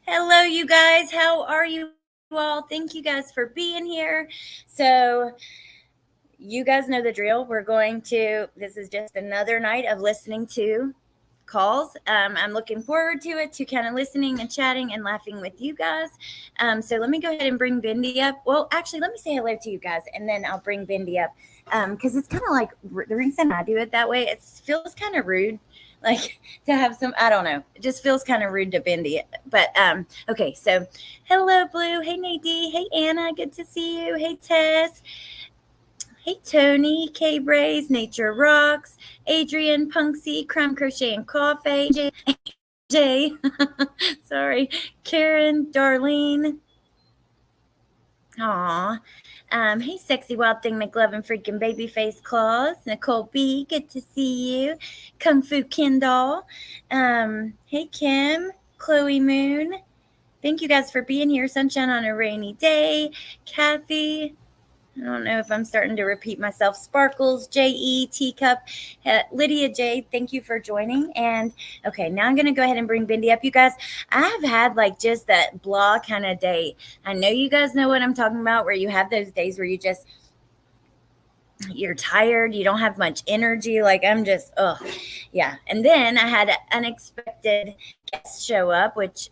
Hello, you guys. How are you all? Thank you guys for being here. So, you guys know the drill. This is just another night of listening to calls. I'm looking forward to it, to kind of listening and chatting and laughing with you guys. So let me go ahead and bring Bindi up. Well, actually, let me say hello to you guys, and then I'll bring Bindi up because it's kind of like the reason I do it that way. It feels kind of rude, like to have some. I don't know. It just feels kind of rude to Bindi. But okay. So hello, Blue. Hey, Nadine. Hey, Anna. Good to see you. Hey, Tess. Hey, Tony, K Braze, Nature Rocks, Adrian, Punksy, Crime Crochet and Coffee, Jay, sorry, Karen, Darlene. Aw. Hey, Sexy Wild Thing, McLovin, freaking Babyface Claus, Nicole B, good to see you. Kung Fu Kindle. Hey, Kim, Chloe Moon. Thank you guys for being here. Sunshine on a rainy day. Kathy. I don't know if I'm starting to repeat myself. Sparkles, J.E., Teacup, Lydia J., thank you for joining. And okay, now I'm going to go ahead and bring Bindi up. You guys, I have had like just that blah kind of day. I know you guys know what I'm talking about, where you have those days where you're tired, you don't have much energy. Like I'm just, yeah. And then I had an unexpected guest show up, which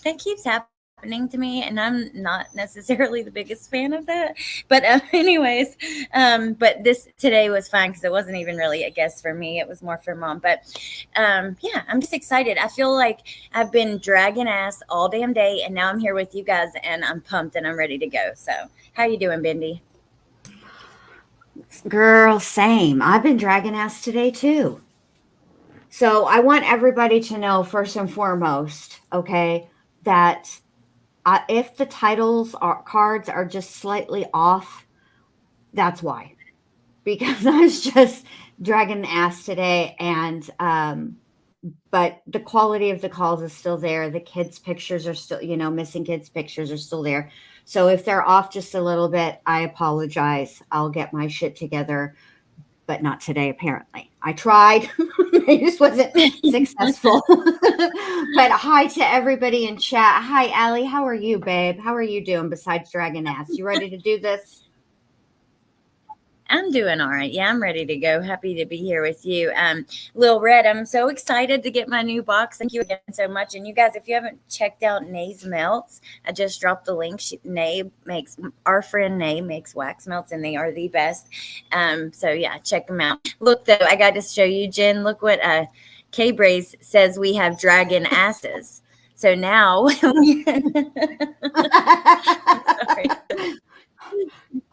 that keeps happening to me, and I'm not necessarily the biggest fan of that. But anyways, but this today was fine because it wasn't even really a guest for me. It was more for mom. But yeah, I'm just excited. I feel like I've been dragging ass all damn day, and now I'm here with you guys, and I'm pumped and I'm ready to go. So, how you doing, Bindi? Girl, same. I've been dragging ass today too. So I want everybody to know, first and foremost, okay, that if the titles or cards are just slightly off, that's why. Because I was just dragging ass today, and but the quality of the calls is still there. The kids' pictures are still, missing kids' pictures are still there. So if they're off just a little bit, I apologize. I'll get my shit together, but not today, apparently. I tried. I just wasn't successful. But hi to everybody in chat. Hi, Allie. How are you, babe? How are you doing besides dragging ass? You ready to do this? I'm doing all right. Yeah, I'm ready to go. Happy to be here with you. Lil Red, I'm so excited to get my new box. Thank you again so much. And you guys, if you haven't checked out Nay's Melts, I just dropped the link. Our friend Nay makes wax melts, and they are the best. So yeah, check them out. Look, though, I got to show you, Jen. Look what K Braze says we have dragon asses. So now, sorry.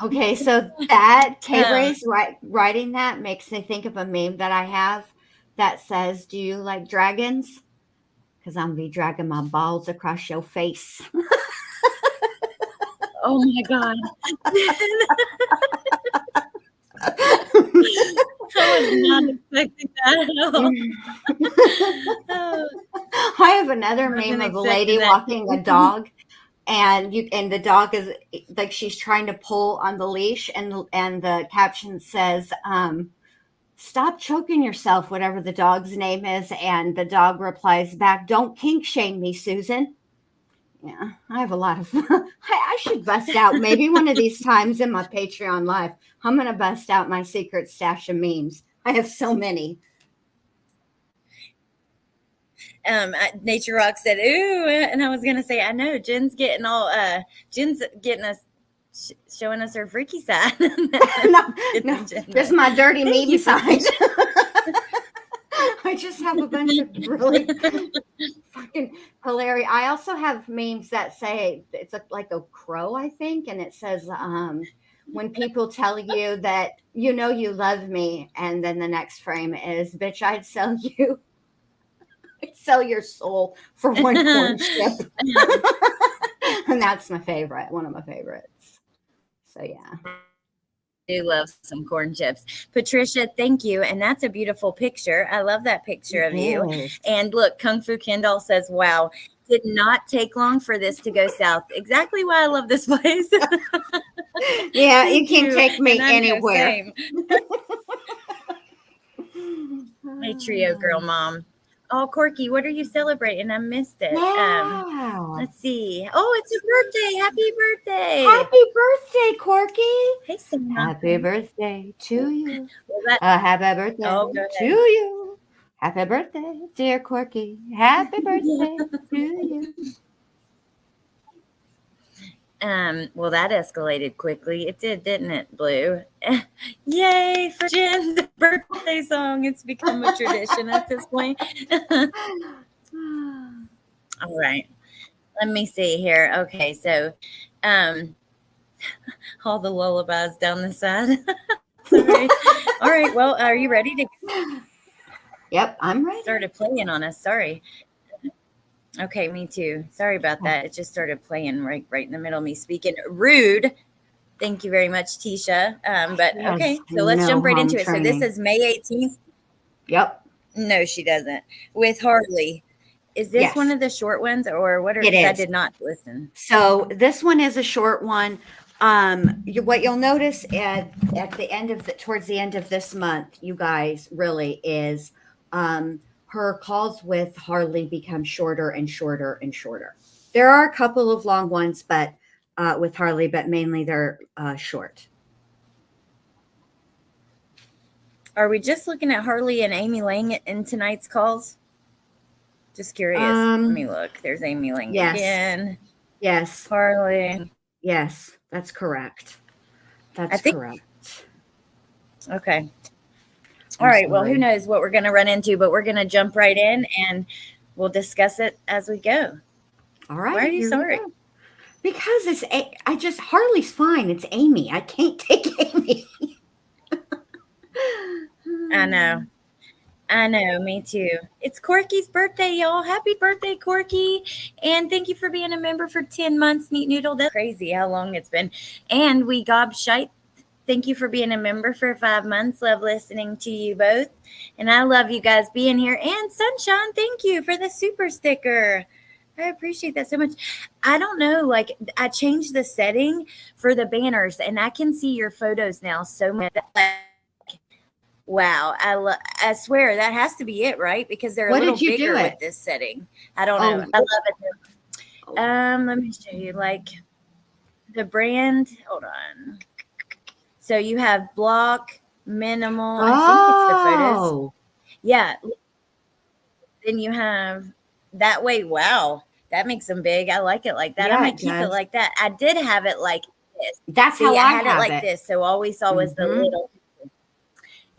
Okay, so that K-Ray's writing that makes me think of a meme that I have that says, "Do you like dragons? Because I'm gonna be dragging my balls across your face." Oh my God. I was not expecting that at all. I have another meme of a lady walking a dog, and the dog is like she's trying to pull on the leash, and the caption says, "Stop choking yourself," whatever the dog's name is, and the dog replies back, "Don't kink shame me, Susan." Yeah, I have a lot of. I should bust out maybe one of these times in my Patreon live. I'm gonna bust out my secret stash of memes. I have so many. Nature Rock said, "Ooh," and I was gonna say, I know Jen's getting us showing us her freaky side. no, just my dirty meme side. I just have a bunch of really fucking hilarious. I also have memes that say it's like a crow, I think, and it says, when people tell you that you love me, and then the next frame is, "Bitch, I'd sell your soul for one corn chip." And that's my favorite, one of my favorites. So yeah. Do love some corn chips. Patricia, thank you. And that's a beautiful picture. I love that picture of you. And look, Kung Fu Kendall says, "Wow, did not take long for this to go south." Exactly why I love this place. Yeah, you can take me anywhere. Hey, Trio Girl Mom. Oh, Corky, what are you celebrating? I missed it. Yeah. Let's see. Oh, it's your birthday. Happy birthday. Happy birthday, Corky. Hey, Samantha. Happy birthday to you. Well, Happy birthday Oh, go to ahead. you. Happy birthday, dear Corky. Happy birthday to you. Well, that escalated quickly. It did, didn't it, Blue? Yay for Jen's birthday song. It's become a tradition at this point. All right. Let me see here. Okay, so all the lullabies down the side. Sorry. All right. Well, are you ready to Yep, I'm ready. started playing on us? Sorry. Okay, me too. Sorry about that. It just started playing right in the middle of me speaking. Rude. Thank you very much, Tisha. But Yes, okay, so let's no jump right home into it. So training. this is May 18th. Yep. No, she doesn't. With Harley. Is this one Yes. of the short ones, or what? It I is. did not listen. So this one is a short one. What you'll notice at the end of towards the end of this month, you guys, really is her calls with Harley become shorter and shorter and shorter. There are a couple of long ones, but with Harley, but mainly they're short. Are we just looking at Harley and Amy Lang in tonight's calls? Just curious. Let me look. There's Amy Lang again. Yes. Harley. Yes, that's correct. That's correct. Okay. All right. Well, who knows what we're going to run into, but we're going to jump right in and we'll discuss it as we go. All right. Why are you sorry? Because Harley's fine. It's Amy. I can't take Amy. I know, me too. It's Corky's birthday, y'all. Happy birthday, Corky. And thank you for being a member for 10 months, Neat Noodle. That's crazy how long it's been. And we gob shite. Thank you for being a member for 5 months. Love listening to you both. And I love you guys being here. And Sunshine, thank you for the super sticker. I appreciate that so much. I don't know, like I changed the setting for the banners and I can see your photos now so much. Wow, I swear that has to be it, right? Because they're a little bigger with this setting. I don't know. I love it. Let me show you like the brand. Hold on. So you have block, minimal. I think it's the photos. Yeah. Then you have that way. Wow, that makes them big. I like it like that. I might keep it like that. I did have it like this. That's how I had it like this. So all we saw was the little.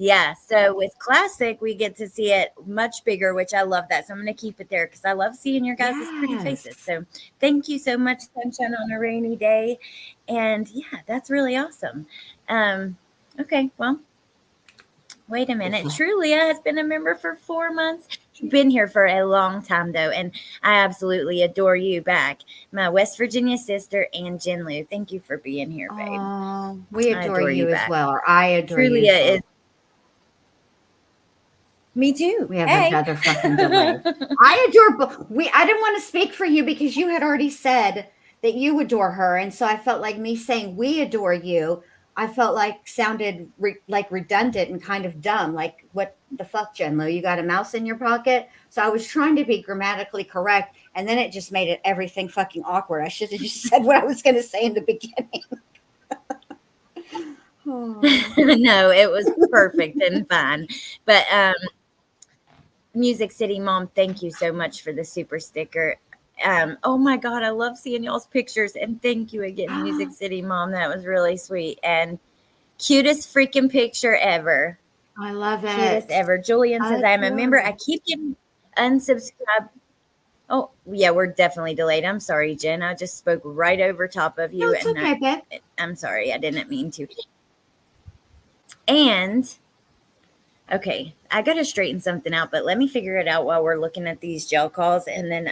Yeah, so with Classic, we get to see it much bigger, which I love that. So I'm going to keep it there because I love seeing your guys' pretty faces. So thank you so much, Sunshine, on a rainy day. And yeah, that's really awesome. Okay, well, wait a minute. Trulia has been a member for 4 months. You've been here for a long time, though, and I absolutely adore you back. My West Virginia sister and Jen Lou. Thank you for being here, babe. We adore you as well. Or I adore you. Trulia is. Me too. We have another fucking delay. I didn't want to speak for you because you had already said that you adore her. And so I felt like me saying we adore you, I felt like sounded like redundant and kind of dumb. Like, what the fuck, Jen Lo? You got a mouse in your pocket? So I was trying to be grammatically correct. And then it just made everything fucking awkward. I should have just said what I was going to say in the beginning. No, it was perfect and fine. But Music City Mom, thank you so much for the super sticker. Oh my God, I love seeing y'all's pictures. And thank you again, Music City Mom. That was really sweet. And cutest freaking picture ever. I love it. Cutest ever. Julian says, I'm a member. I keep getting unsubscribed. Oh, yeah, we're definitely delayed. I'm sorry, Jen. I just spoke right over top of you. No, it's okay, babe. I'm sorry. I didn't mean to. And, okay, I got to straighten something out, but let me figure it out while we're looking at these gel calls, and then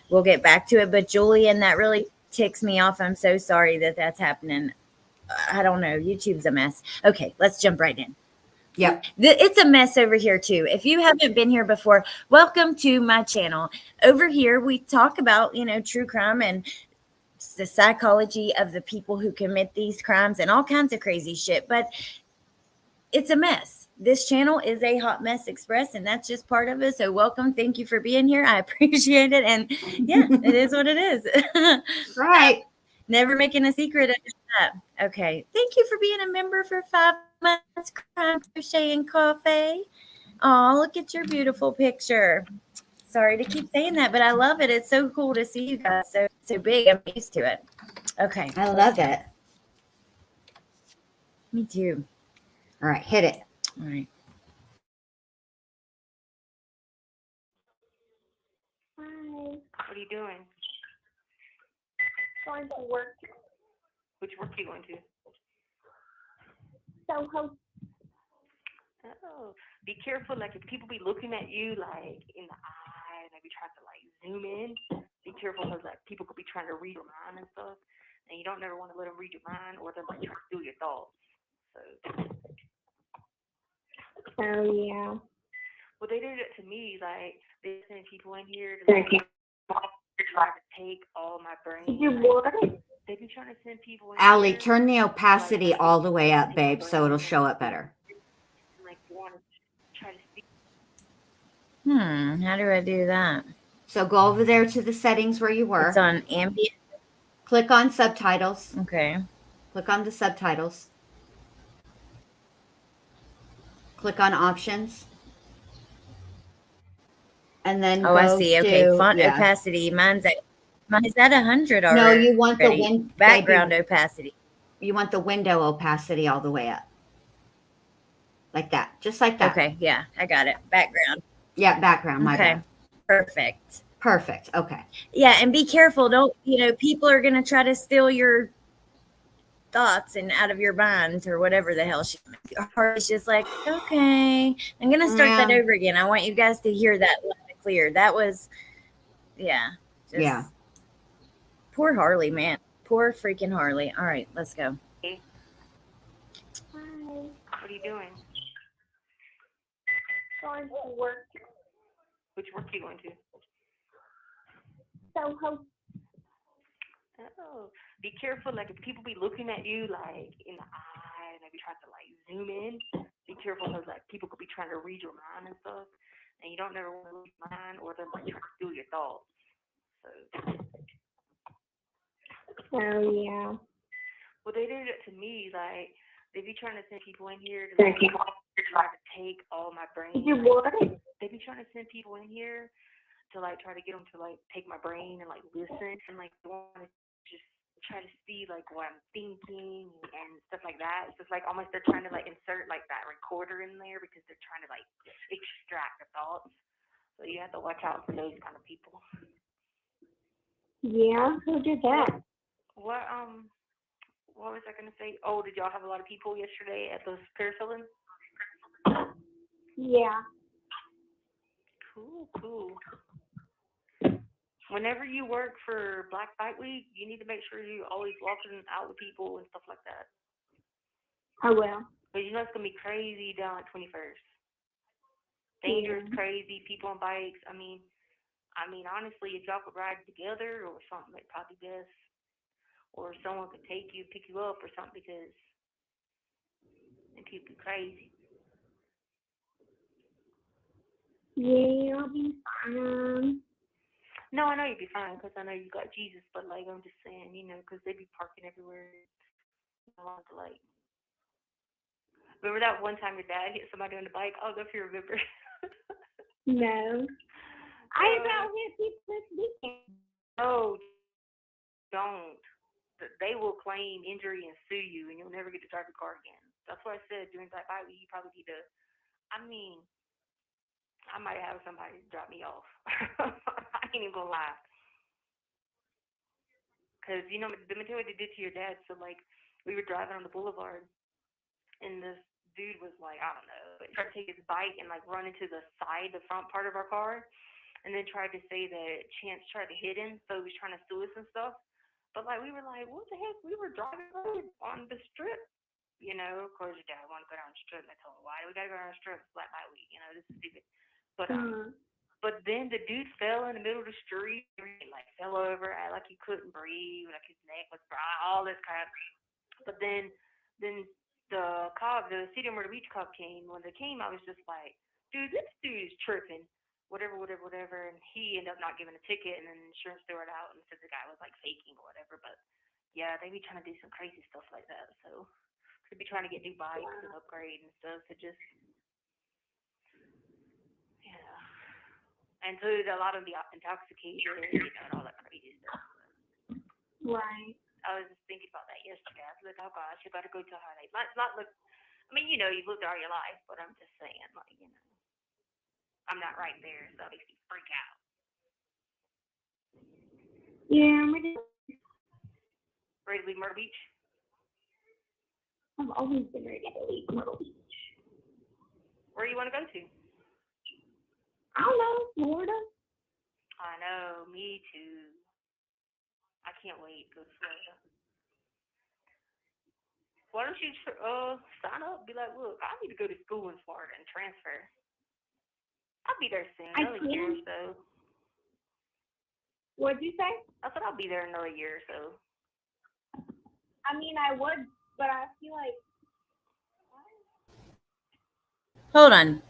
we'll get back to it. But, Julian, that really ticks me off. I'm so sorry that that's happening. I don't know. YouTube's a mess. Okay, let's jump right in. Yep. It's a mess over here, too. If you haven't been here before, welcome to my channel. Over here, we talk about, true crime and the psychology of the people who commit these crimes and all kinds of crazy shit. But it's a mess. this channel is a Hot Mess Express, and that's just part of it. So welcome. Thank you for being here. I appreciate it. And yeah, it is what it is. Right. Never making a secret of that. Okay. Thank you for being a member for 5 months. Crime, crochet, and coffee. Oh, look at your beautiful picture. Sorry to keep saying that, but I love it. It's so cool to see you guys so big. I'm used to it. Okay. I love it. Me too. All right, hit it. All right. Hi, What are you doing? going to work. Which work are you going to? Stauch. Oh, be careful. Like if people be looking at you like in the eye and they be trying to like zoom in, be careful because like people could be trying to read your mind and stuff, and you don't never want to let them read your mind or them like try to steal your thoughts. So, Oh, yeah. well, they did it to me. Like they send people in here to like try to take all my brain. You what? They be trying to send people in Allie, here turn the opacity like, all the way up, take my babe, so brain it'll and, show up better. and like want to try to speak. How do I do that? So go over there to the settings where you were. It's on Ambient. Click on subtitles. Okay. Click on the subtitles. Click on options. And then Oh, go I see. Okay. to, Font yeah. opacity. Mine's at 100 already. No, you want the background baby, opacity. you want the window opacity all the way up. Like that. Just like that. Okay. Yeah, I got it. Background. Yeah, background, my Okay. bad. Perfect. Perfect. Okay. Yeah, and be careful. Don't, people are going to try to steal your thoughts and out of your mind or whatever the hell. Harley's just like, okay, I'm going to start that Yeah. over again. I want you guys to hear that loud and clear. That was, yeah. Yeah. Poor Harley, man. Poor freaking Harley. All right, let's go. Hey, Hi, what are you doing? going to work. Which work are you going to? Stauch. Oh, be careful. Like if people be looking at you like in the eye and they be trying to like zoom in, be careful because like people could be trying to read your mind and stuff, and you don't never want to read mind or them like trying to steal your thoughts. So, Oh, yeah. well, they did it to me. Like they be trying to send people in here to like try to take all my brain. You what? They be trying to send people in here to like try to get them to like take my brain and like listen and like want to just try to see like what I'm thinking and stuff like that. It's just like almost they're trying to like insert like that recorder in there because they're trying to like extract the thoughts. So you have to watch out for those kind of people. Yeah, who did that? What was I gonna say? Oh, did y'all have a lot of people yesterday at those parafilling? Yeah. Cool. Whenever you work for Black Fight Week, you need to make sure you always walking out with people and stuff like that. I will. But you know it's gonna be crazy down at 21st. Dangerous, crazy people on bikes. I mean, honestly, if y'all could ride together or something, it'd probably be best. Or someone could take you, pick you up or something because and people be crazy. Yeah, I'll be fine. No, I know you'd be fine because I know you got Jesus, but like I'm just saying, because they be parking everywhere. I want to like. Remember that one time your dad hit somebody on the bike? I don't know if you remember. No. I about hit people this weekend. No, don't. They will claim injury and sue you, and you'll never get to drive your car again. That's why I said during that bike week, you probably need to. I mean, I might have somebody drop me off. I ain't even gonna lie. Because, the material they did to your dad, so, like, we were driving on the boulevard, and this dude was, like, I don't know, but tried to take his bike and, like, run into the front part of our car, and then tried to say that Chance tried to hit him, so he was trying to sue us and stuff. But, like, we were like, what the heck? We were driving on the strip. Of course, your dad wanted to go down the strip, and I told him, why do we got to go down the strip? It's Black Night Week, this is stupid. But then the dude fell in the middle of the street, like fell over, like he couldn't breathe, like his neck was dry, all this crap. But then the City of Myrtle Beach cop came. When they came, I was just like, dude, this dude is tripping. Whatever. And he ended up not giving a ticket, and then insurance threw it out and said the guy was like faking or whatever. But yeah, they be trying to do some crazy stuff like that. So could be trying to get new bikes and upgrade and stuff. So just yeah. And so a lot of the intoxicated, and all that crazy stuff. Right. I was just thinking about that yesterday. I was like, oh gosh, you better go to Harley. Not look. I mean, you've lived all your life, but I'm just saying, like, I'm not right there, so it makes me freak out. Yeah, I'm ready. Ready to leave Myrtle Beach? I've always been ready to leave Myrtle Beach. Where do you want to go to? I don't know, Florida. I know, me too. I can't wait to go to Florida. Why don't you sign up? Be like, look, I need to go to school in Florida and transfer. I'll be there soon, another year or so. What'd you say? I said I'll be there another year or so. I mean, I would, but I feel like. Hold on.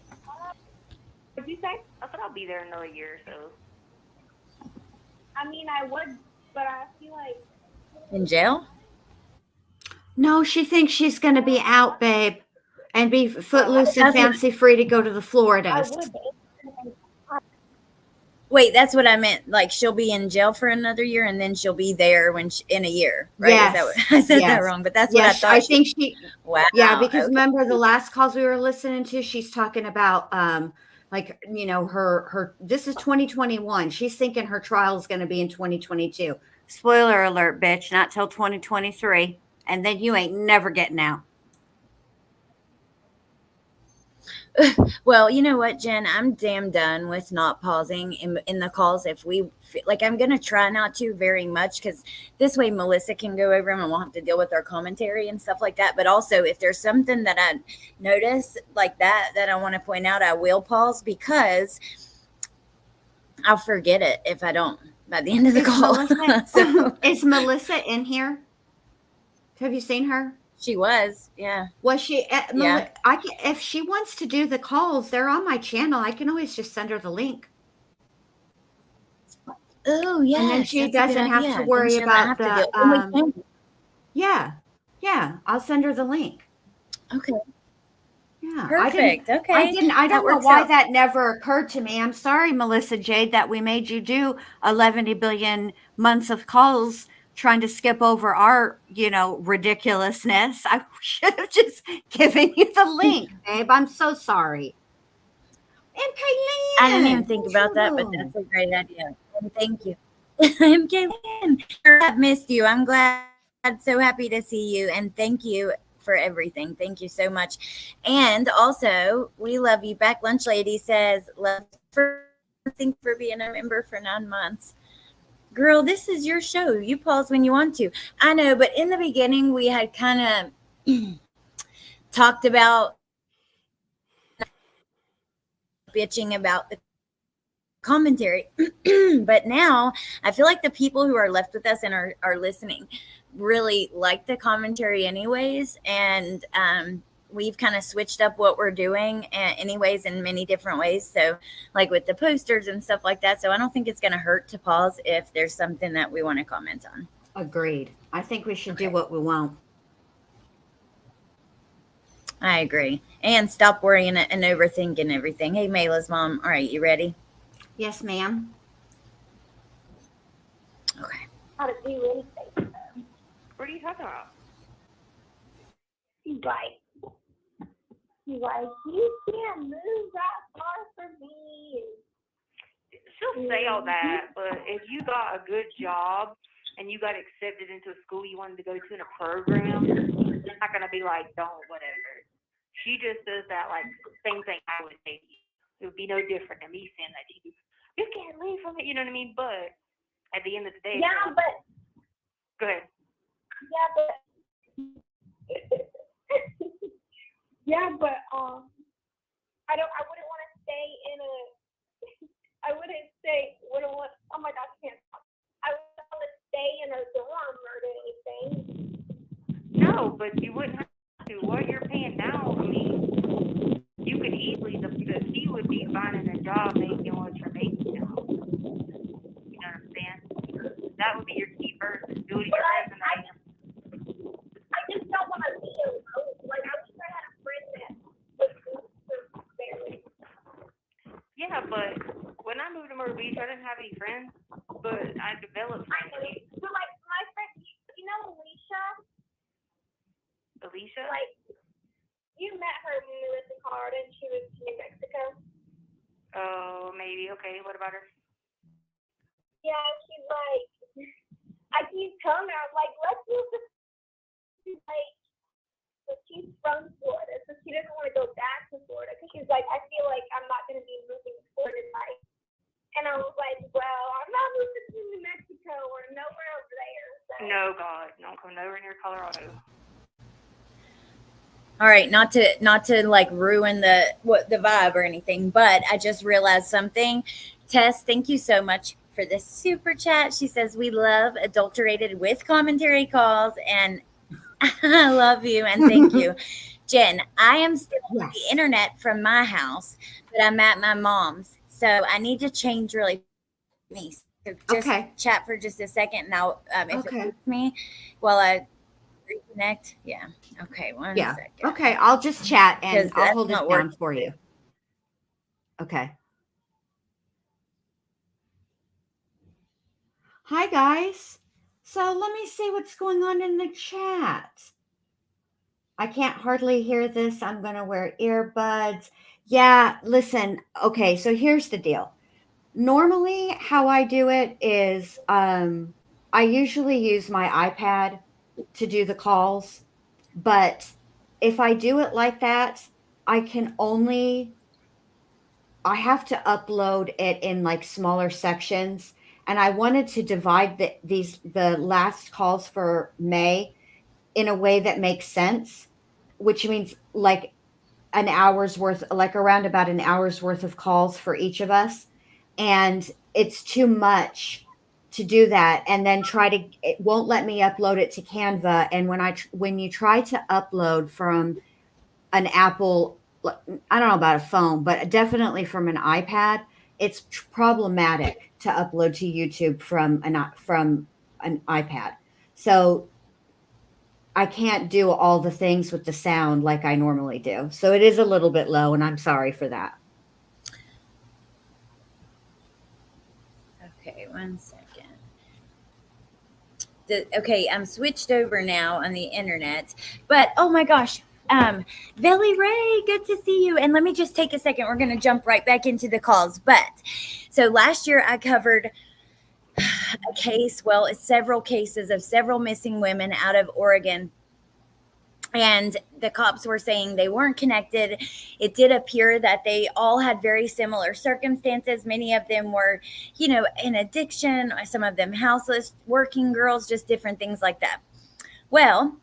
What'd you say? I said I'll be there another year or so. I mean, I would, but I feel like. In jail? No, she thinks she's going to be out, babe, and be footloose and fancy free to go to the I Floridas. would. Wait, that's what I meant. Like, she'll be in jail for another year, and then she'll be there in a year, right? Yes. Is that what, I said that Yes. wrong, but that's what I Yes, thought. I think she. Wow. Yeah, because okay. remember the last calls we were listening to, she's talking about like, her this is 2021. She's thinking her trial is going to be in 2022. Spoiler alert, bitch, not till 2023. And then you ain't never getting out. Well, you know what, Jen? I'm damn done with not pausing in the calls. If we like, I'm gonna try not to very much, because this way Melissa can go over them and we'll have to deal with our commentary and stuff like that. But also, if there's something that I notice like that I want to point out, I will pause, because I'll forget it if I don't by the end of the call. So Is Melissa in here? Have you seen her? she was, yeah. Was she? Yeah. If she wants to do the calls, they're on my channel. I can always just send her the link. Oh, yeah. And then she doesn't have to worry about the. Yeah. I'll send her the link. Okay. Yeah. Perfect. Okay. I don't know why that never occurred to me. I'm sorry, Melissa Jade, that we made you do 11 billion months of calls trying to skip over our, ridiculousness. I should have just given you the link, babe. I'm so sorry. And Kaylin. I didn't even think about that, but that's a great idea. And thank you. I'm Kaylin. I've missed you. I'm glad. I'm so happy to see you. And thank you for everything. Thank you so much. And also, we love you back. Lunch Lady says, love for being a member for 9 months. Girl, this is your show. You pause when you want to. I know, but in the beginning, we had kind of talked about bitching about the commentary. But now I feel like the people who are left with us and are listening really like the commentary anyways. And we've kind of switched up what we're doing anyways in many different ways. So like with the posters and stuff like that. So I don't think it's going to hurt to pause if there's something that we want to comment on. Agreed. I think we should do what we want. I agree. And stop worrying and overthinking everything. Hey, Mayla's mom. All right, you ready? Yes, ma'am. Okay. How to do anything. What are you talking about? He's like, you can't move that far for me. She'll say all that, but if you got a good job and you got accepted into a school you wanted to go to in a program, you're not going to be like, don't, whatever. She just does that, like, same thing I would say to you. It would be no different than me saying that to you. You can't leave from it, you know what I mean? But at the end of the day, Yeah, but. Go ahead. Yeah, but. Yeah, but I wouldn't want to stay in a. I wouldn't want. Oh my gosh, I can't talk. I wouldn't want to stay in a dorm or anything. No, but you wouldn't have to. What you're job making what you're making now. You know what I'm saying? That would be your key first. Is building your resume. I just don't want to be alone. Like, I wish I had a friend that was barely. Yeah, but when I moved to Myrtle Beach, I didn't have any friends, but I developed I friends. know. But, like, my friend, you know Alicia? Alicia? Like, you met her when we went to Colorado and she was in New Mexico. Oh, maybe. Okay, what about her? Yeah, she's like, I keep telling her, I'm like, let's move to, like, so she's from Florida, so she doesn't want to go back to Florida because she's like, I feel like I'm not going to be moving to Florida tonight. And I was like, well, I'm not moving to New Mexico or nowhere over there. So. No, God, don't come nowhere near Colorado. All right, not to like ruin the vibe or anything, but I just realized something. Tess, thank you so much for this super chat. She says we love adulterated with commentary calls, and I love you and thank you. Jen, I am still on the internet from my house, but I'm at my mom's, so I need to change really. So just chat for just a second, and I'll if it hurts me while I reconnect. Yeah. Okay. One second. Okay. I'll just chat and I'll hold it down for you. Okay. Hi, guys. So let me see what's going on in the chat. I can't hardly hear this. I'm going to wear earbuds. Yeah, listen. Okay. So here's the deal. Normally, how I do it is I usually use my iPad to do the calls. But if I do it like that, I have to upload it in like smaller sections. And I wanted to divide the last calls for May in a way that makes sense, which means like an hour's worth, like around about an hour's worth of calls for each of us. And it's too much to do that. And then it won't let me upload it to Canva. And when you try to upload from an Apple, I don't know about a phone, but definitely from an iPad, it's problematic to upload to YouTube from an iPad. So I can't do all the things with the sound like I normally do. So it is a little bit low, and I'm sorry for that. Okay, 1 second. Okay, I'm switched over now on the internet, but oh my gosh, Belly Ray, good to see you. And let me just take a second. We're going to jump right back into the calls. But so last year I covered a case, well, it's several cases of several missing women out of Oregon. And the cops were saying they weren't connected. It did appear that they all had very similar circumstances. Many of them were, in addiction, some of them houseless, working girls, just different things like that. Well,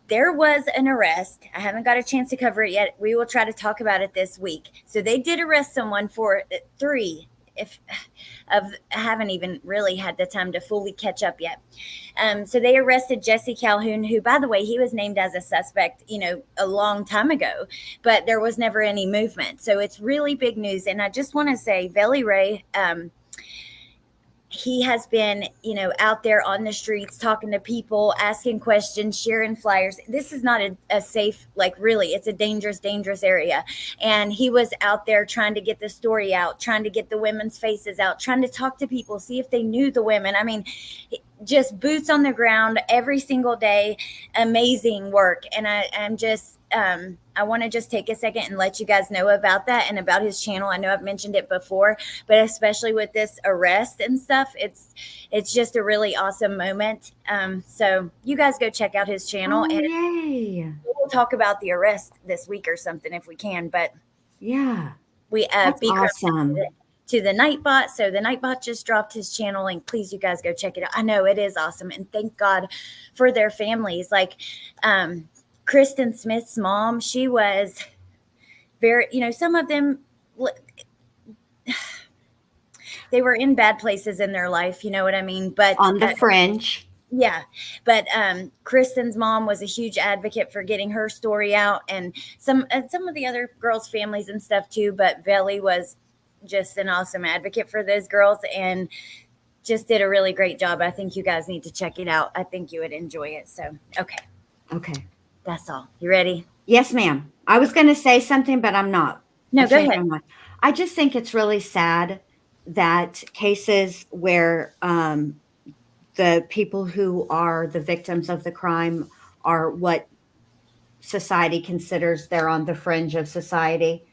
there was an arrest. I haven't got a chance to cover it yet. We will try to talk about it this week. So they did arrest someone for 3. I haven't even really had the time to fully catch up yet. So they arrested Jesse Calhoun, who, by the way, he was named as a suspect, a long time ago, but there was never any movement. So it's really big news. And I just want to say, Belly Ray, he has been, out there on the streets, talking to people, asking questions, sharing flyers. This is not a safe, really, it's a dangerous, dangerous area. And he was out there trying to get the story out, trying to get the women's faces out, trying to talk to people, see if they knew the women. I mean, just boots on the ground every single day. Amazing work. And I'm just, I want to just take a second and let you guys know about that and about his channel. I know I've mentioned it before, but especially with this arrest and stuff, it's just a really awesome moment. So you guys go check out his channel, and yay. We'll talk about the arrest this week or something if we can. But yeah, we that's awesome. To the Nightbot. So the Nightbot just dropped his channel link. Please, you guys go check it out. I know it is awesome, and thank God for their families. Like, Kristen Smith's mom, she was very, some of them, they were in bad places in their life, you know what I mean? But on the fringe. Yeah. But Kristen's mom was a huge advocate for getting her story out, and some of the other girls' families and stuff too. But Belly was just an awesome advocate for those girls and just did a really great job. I think you guys need to check it out. I think you would enjoy it. So, Okay. that's all. You ready? Yes, ma'am. I was going to say something, but I'm not. No, I go changed ahead. my mind. I just think it's really sad that cases where the people who are the victims of the crime are what society considers they're on the fringe of society,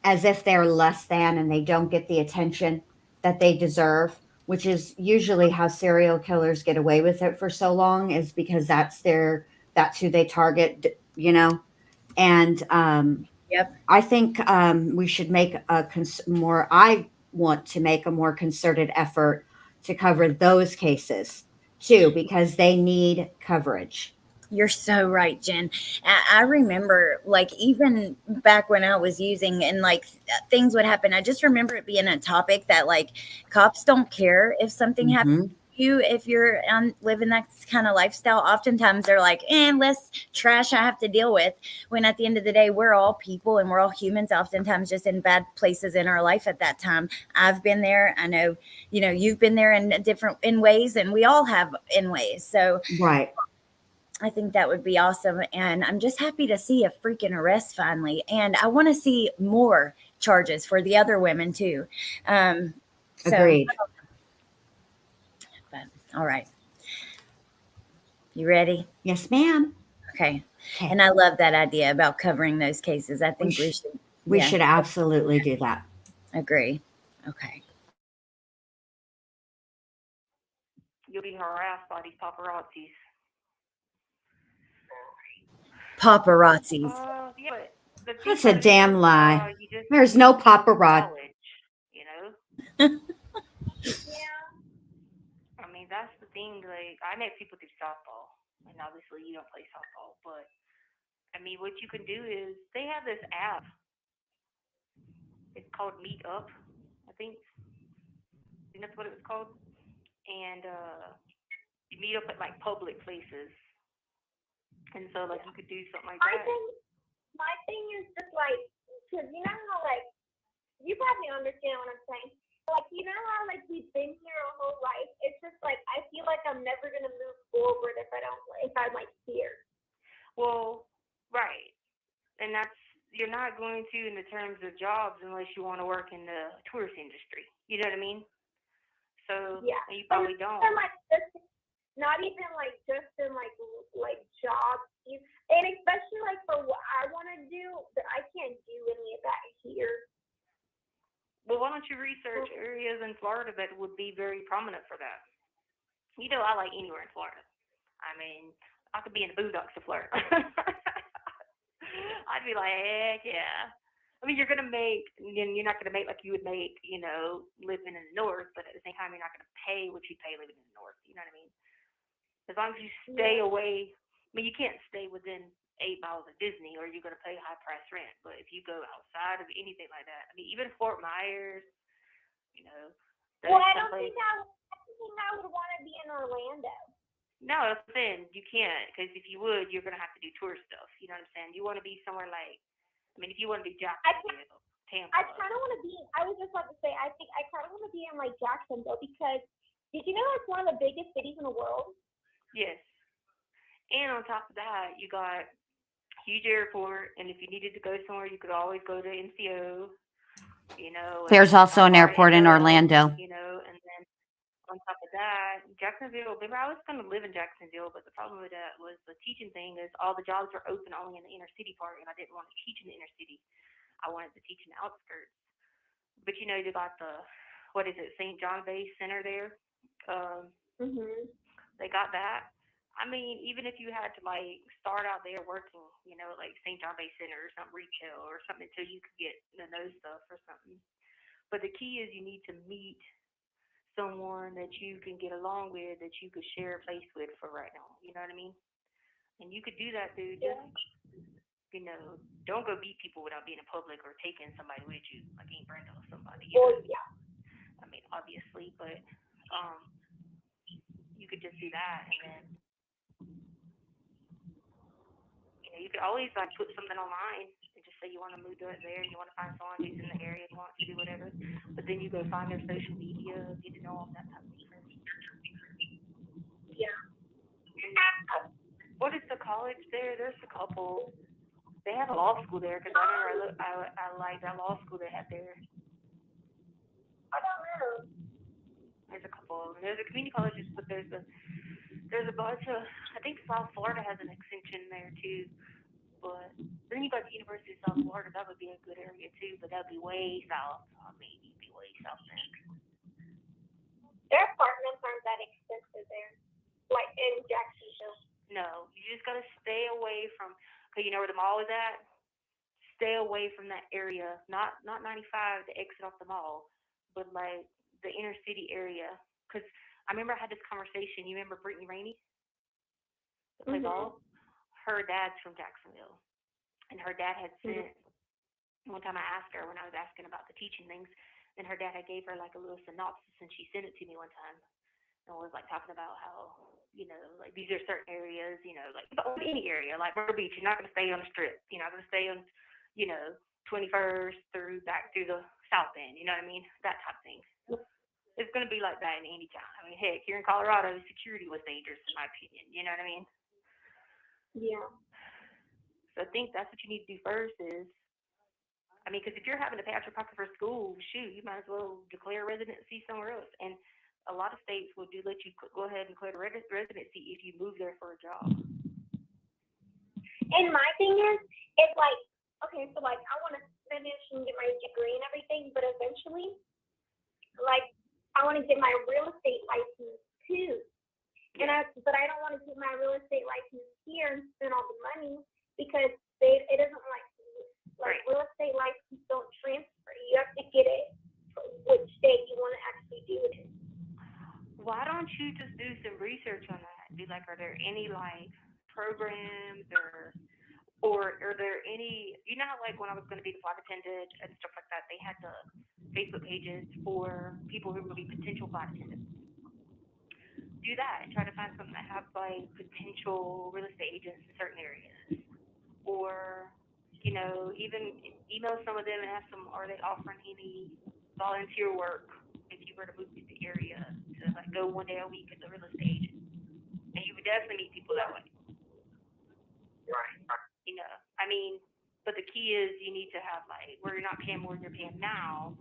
as if they're less than and they don't get the attention that they deserve, which is usually how serial killers get away with it for so long, is because that's who they target, and Yep. I think we should make I want to make a more concerted effort to cover those cases too, because they need coverage. You're so right, Jen. I remember, like, even back when I was using and like things would happen, I just remember it being a topic that, like, cops don't care if something happens Mhm. to you if you're living that kind of lifestyle. Oftentimes they're like, less trash I have to deal with. When at the end of the day, we're all people and we're all humans, oftentimes just in bad places in our life at that time. I've been there. I know, you've been there in ways, and we all have in ways. So, Right. I think that would be awesome. And I'm just happy to see a freaking arrest finally. And I want to see more charges for the other women too. So, Agreed. but all right. You ready? Yes, ma'am. Okay. Okay. And I love that idea about covering those cases. I think we sh- should. We Yeah, should absolutely do that. agree. Okay. You'll be harassed by these paparazzis. Paparazzis. Yeah, but the thing That's a about it damn is, lie. you just There's need no paparazzi. knowledge, you know? Yeah. I mean, that's the thing. Like, I met people through softball, and obviously you don't play softball, but I mean, what you can do is they have this app. It's called Meet Up, I think. I think that's what it was called. And you meet up at like public places, and so like you could do something like I that. think my thing is just like, cause you know how like you probably understand what I'm saying. Like you know how like we've been here our whole life. It's just like I feel like I'm never gonna move forward if I'm like here. Well, right, and that's you're not going to in the terms of jobs unless you want to work in the tourist industry. You know what I mean? So Yeah. and you probably And don't. like just not even like just in like jobs. And especially like for what I want to do, I can't do any of that here. Well, why don't you research areas in Florida that would be very prominent for that? You know, I like anywhere in Florida. I mean, I could be in the boondocks of Florida. I'd be like, heck yeah. I mean, you're not gonna make like you would make, living in the north, but at the same time, you're not gonna pay what you pay living in the north. You know what I mean? As long as you stay away. I mean, you can't stay within 8 miles of Disney, or you're gonna pay high price rent. But if you go outside of anything like that, I mean, even Fort Myers, you know, Well, those I don't someplace. think I would want to be in Orlando. No, that's the thing. You can't, because if you would, you're gonna have to do tour stuff. You know what I'm saying? You want to be somewhere like, I mean, if you want to be Jacksonville, Tampa. I kind of want to be. I was just about to say. I think I kind of want to be in like Jacksonville because did you know it's one of the biggest cities in the world? Yes. And on top of that, you got huge airport, and if you needed to go somewhere, you could always go to NCO. There's also an airport in NOL, Orlando. and then on top of that, Jacksonville. Remember, I was going to live in Jacksonville, but the problem with that was the teaching thing is all the jobs are open only in the inner city part, and I didn't want to teach in the inner city. I wanted to teach in the outskirts. But you got the what is it, St. John Bay Center there. They got that. I mean, even if you had to like start out there working, like St. John Bay Center or something retail or something until you could get to know stuff or something. But the key is you need to meet someone that you can get along with, that you could share a place with for right now. You know what I mean? And you could do that through just, don't go beat people without being in public or taking somebody with you, like Aunt Brenda or somebody. Yeah. I mean, obviously, but you could just do that, and then you could always like put something online and just say you want to move there, and you want to find someone who's in the area and wants to do whatever, but then you go find their social media, get to know all that type of stuff. Yeah. What is the college there? There's a couple. They have a law school there because I remember I like that law school they had there. I don't know. There's a couple of them. There's a community colleges, but there's a bunch of. I think South Florida has an extension there too. But then you got the University of South Florida. That would be a good area too, but that'd be way south. Maybe be way south then. Their apartments aren't that expensive there, like in Jacksonville. No, you just gotta stay away from. Cause you know where the mall is at. Stay away from that area. Not 95 to exit off the mall, but like the inner city area. Cause I remember I had this conversation. You remember Brittany Rainey? That play ball. Her dad's from Jacksonville, and her dad had sent. One time I asked her when I was asking about the teaching things, and her dad had gave her like a little synopsis, and she sent it to me one time. And was like talking about how, you know, like these are certain areas, you know, like any area, like Myrtle Beach, you're not going to stay on the strip. You're not going to stay on, you know, 21st through back through the South End. You know what I mean? That type of thing. It's going to be like that in any town. I mean, heck, here in Colorado, security was dangerous in my opinion. You know what I mean? Yeah. So I think that's what you need to do first is, I mean, because if you're having to pay out your pocket for school, shoot, you might as well declare residency somewhere else. And a lot of states will let you go ahead and declare residency if you move there for a job. And my thing is, it's like, okay, so like I want to finish and get my degree and everything, but eventually, like I want to get my real estate license too. But I don't want to get my real estate license here and spend all the money because it doesn't like Right. real estate license don't transfer. You have to get it for which state you want to actually do it in. Why don't you just do some research on that? Be like, are there any like programs or are there any, you know how like when I was going to be the flight attendant and stuff like that, they had the Facebook pages for people who were going to be potential flight attendants. Do that and try to find something that have like potential real estate agents in certain areas. Or, you know, even email some of them and ask them, are they offering any volunteer work if you were to move to the area to like go 1 day a week as a real estate agent. And you would definitely meet people that way. Right. You know, I mean, but the key is you need to have like where you're not paying more than you're paying now.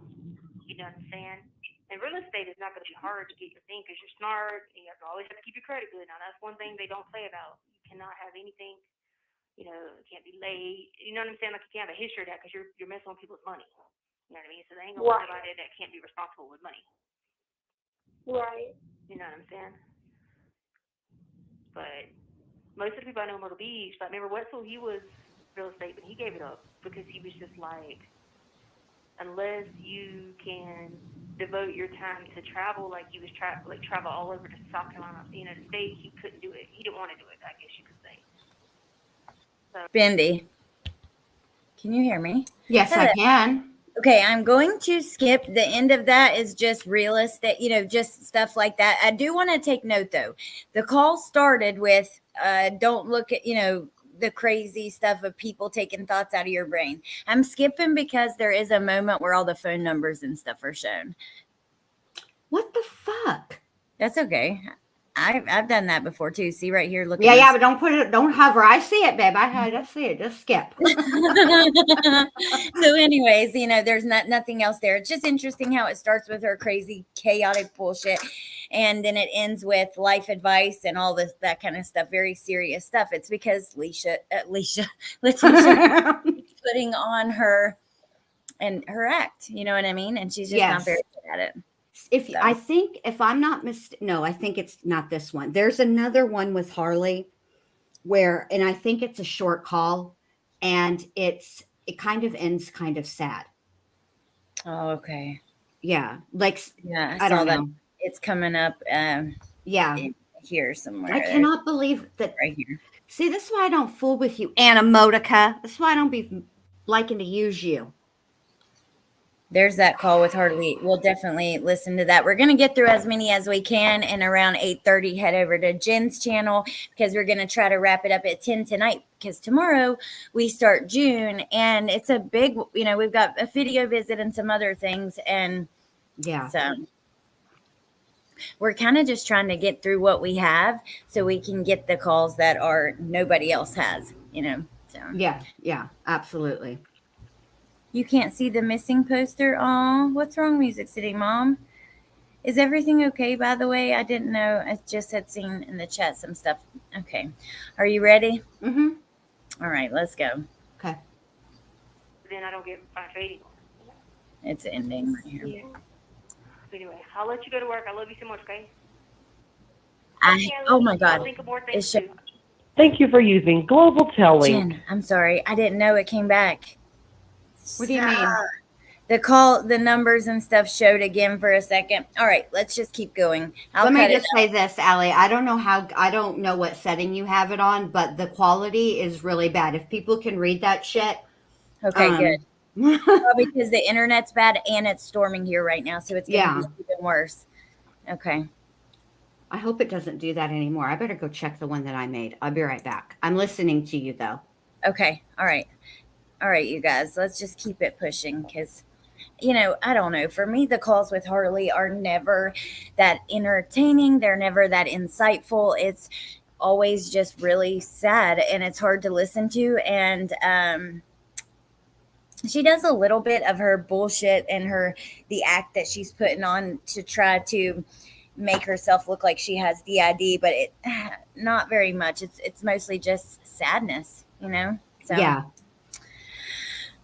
You know what I'm saying? And real estate is not going to be hard to get your thing because you're smart. And you always have to keep your credit good. Now that's one thing they don't say about. You cannot have anything. You know, it can't be late. You know what I'm saying? Like you can't have a history of that because you're messing with people's money. You know what I mean? So they ain't gonna want anybody that can't be responsible with money. Right. You know what I'm saying? But most of the people I know in Myrtle Beach, like remember Wetzel, he was real estate, but he gave it up because he was just like, unless you can devote your time to travel, like he was travel all over to South Carolina, the United States, he couldn't do it. He didn't want to do it, I guess you could say. So, Bendy, can you hear me? Yes, I can. Okay, I'm going to skip the end of that is just real estate, you know, just stuff like that. I do want to take note though. The call started with don't look at, you know, the crazy stuff of people taking thoughts out of your brain. I'm skipping because there is a moment where all the phone numbers and stuff are shown. What the fuck? That's okay. I've done that before too. See right here, look. Yeah, but don't hover. I see it, babe. I see it. Just skip. So anyways, you know, there's nothing else there. It's just interesting how it starts with her crazy, chaotic bullshit. And then it ends with life advice and all this, that kind of stuff, very serious stuff. It's because Letecia putting on her act, you know what I mean? And she's just not very good at it. I think if I'm not no, I think it's not this one. There's another one with Harley and I think it's a short call and it kind of ends kind of sad. Oh, okay. Yeah. Like, yeah, I don't know. That. It's coming up. Here somewhere. I cannot believe that. Right here. See, this is why I don't fool with you, Anna Modica. This is why I don't be liking to use you. There's that call with Harley. We'll definitely listen to that. We're going to get through as many as we can, and around 8:30 head over to Jen's channel because we're going to try to wrap it up at 10 tonight because tomorrow we start June, and it's a big, we've got a video visit and some other things, and Yeah. so we're kind of just trying to get through what we have so we can get the calls that are nobody else has, so. Yeah, absolutely. You can't see the missing poster. Oh, what's wrong, Music City Mom? Is everything okay, by the way? I didn't know. I just had seen in the chat some stuff. Okay. Are you ready? Mm-hmm. All right, let's go. Okay. Then I don't get my fading on. It's ending right here. Yeah. So anyway, I'll let you go to work. I love you so much, okay? Oh my God. I'll think of more things It's too. Thank you for using Global Telling. Jen, I'm sorry. I didn't know it came back. What do you mean? The numbers and stuff showed again for a second. All right, let's just keep going. Let me just say this, Allie. I don't know what setting you have it on, but the quality is really bad. If people can read that shit. Okay, good. Probably because the internet's bad and it's storming here right now, so it's going to be even worse. Okay. I hope it doesn't do that anymore. I better go check the one that I made. I'll be right back. I'm listening to you, though. Okay. All right, you guys. Let's just keep it pushing because, I don't know. For me, the calls with Harley are never that entertaining. They're never that insightful. It's always just really sad and it's hard to listen to. And she does a little bit of her bullshit and the act that she's putting on to try to make herself look like she has DID, but it not very much. It's mostly just sadness, So yeah.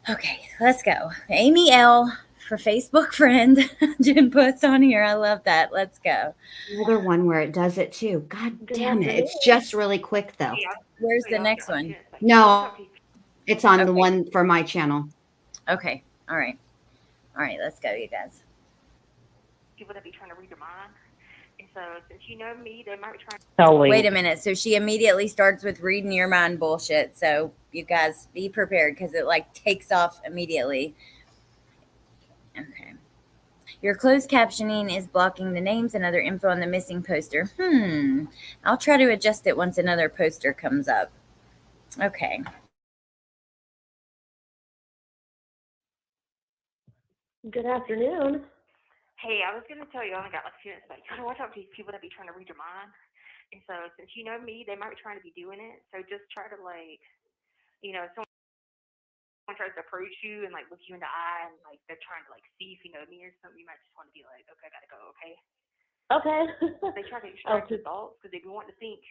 Okay, let's go. Amy L for Facebook friend. Jen puts on here. I love that. Let's go. Another one where it does it too. God damn it. It's just really quick though. Where's the next one? No, it's on the one for my channel. Okay. All right, let's go, you guys. People that be trying to read your mind. And so since you know me, they might be trying to Telling. Wait a minute. So she immediately starts with reading your mind bullshit. So you guys be prepared because it takes off immediately. Okay. Your closed captioning is blocking the names and other info on the missing poster. I'll try to adjust it once another poster comes up. Okay. Good afternoon. Hey, I was gonna tell you, I only got like a few minutes, but you gotta watch out for these people that be trying to read your mind. And so since you know me, they might be trying to be doing it. So just try to someone tries to approach you and look you in the eye and they're trying to see if you know me or something, you might just want to be like, okay, I gotta go, okay? Okay. They try to extract your thoughts because they be wanting to think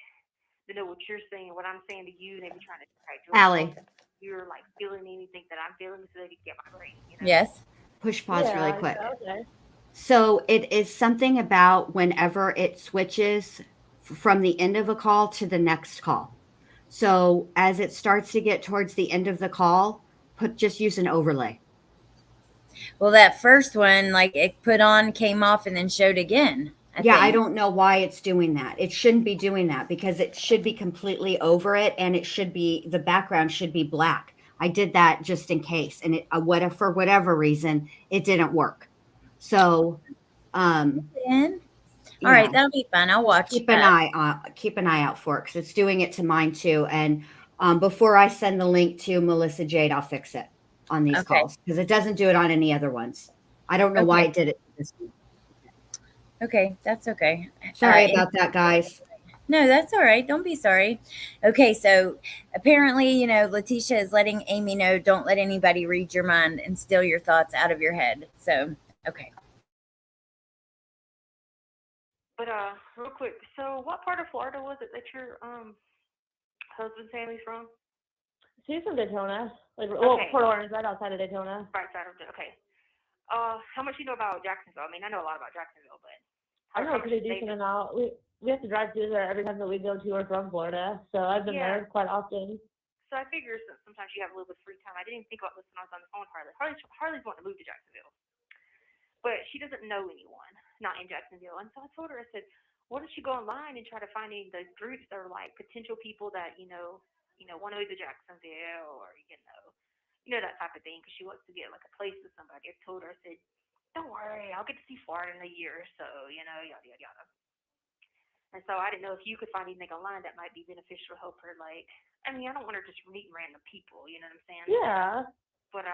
they know what you're saying, what I'm saying to you, and they be trying to extract your Allie. thoughts. You're feeling anything that I'm feeling so they can get my brain, Yes. Push pause really quick. Okay. So it is something about whenever it switches from the end of a call to the next call. So as it starts to get towards the end of the call, just use an overlay. Well, that first one, it put on, came off, and then showed again. I don't know why it's doing that. It shouldn't be doing that because it should be completely over it, and the background should be black. I did that just in case, and for whatever reason, it didn't work. So, All right, that'll be fun. I'll watch. Keep an eye out for it because it's doing it to mine too. And before I send the link to Melissa Jade, I'll fix it on these calls because it doesn't do it on any other ones. I don't know why it did it this one. Okay, that's okay. Sorry about that, guys. No, that's all right. Don't be sorry. Okay, so apparently, Letecia is letting Amy know don't let anybody read your mind and steal your thoughts out of your head. So, okay. But real quick, so what part of Florida was it that your husband's family's from? She's from Daytona. Okay. Port Orange, right outside of Daytona. Right side of it. Okay. How much you know about Jacksonville? I mean, I know a lot about Jacksonville, but I know pretty decent amount. We have to drive through there every time that we go to or from Florida, so I've been there quite often. So I figure since sometimes you have a little bit of free time, I didn't even think about this when I was on the phone with Harley. Harley's wanting to move to Jacksonville, but she doesn't know anyone not in Jacksonville, and so I told her, I said, why don't you go online and try to find any of those groups that are potential people that want to move to Jacksonville, or that type of thing, because she wants to get like a place with somebody. I told her, I said, don't worry, I'll get to see Florida in a year or so, yada, yada, yada. And so I didn't know if you could find anything online that might be beneficial to help her. Like, I mean, I don't want her just meeting random people, you know what I'm saying? Yeah. But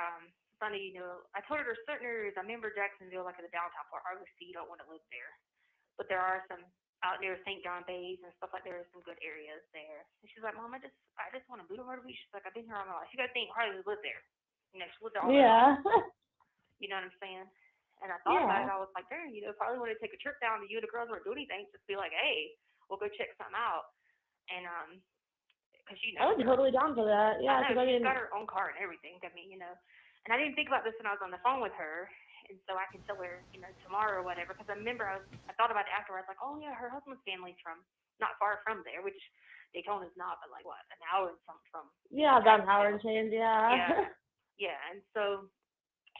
funny, I told her there's certain areas. I remember Jacksonville, like in the downtown part, obviously you don't want to live there. But there are some out near St. John Bays and stuff like there are some good areas there. And she's like, Mom, I just want to move to Myrtle Beach. She's like, I've been here all my life. You got to think Harley lived there. She lived there all her life. Yeah. You know what I'm saying? And I thought about it. I was like, darn, probably want to take a trip down to you and the girls weren't doing anything. Just be like, hey, we'll go check something out. And because I would be totally down for that. Yeah, I know, because she's got her own car and everything. I mean, and I didn't think about this when I was on the phone with her, and so I can tell her, tomorrow or whatever. Because I remember I thought about it afterwards, like, oh yeah, her husband's family's from not far from there, which Daytona's not, but like what, an hour and something from. Yeah, about an hour and change. Yeah, yeah, and so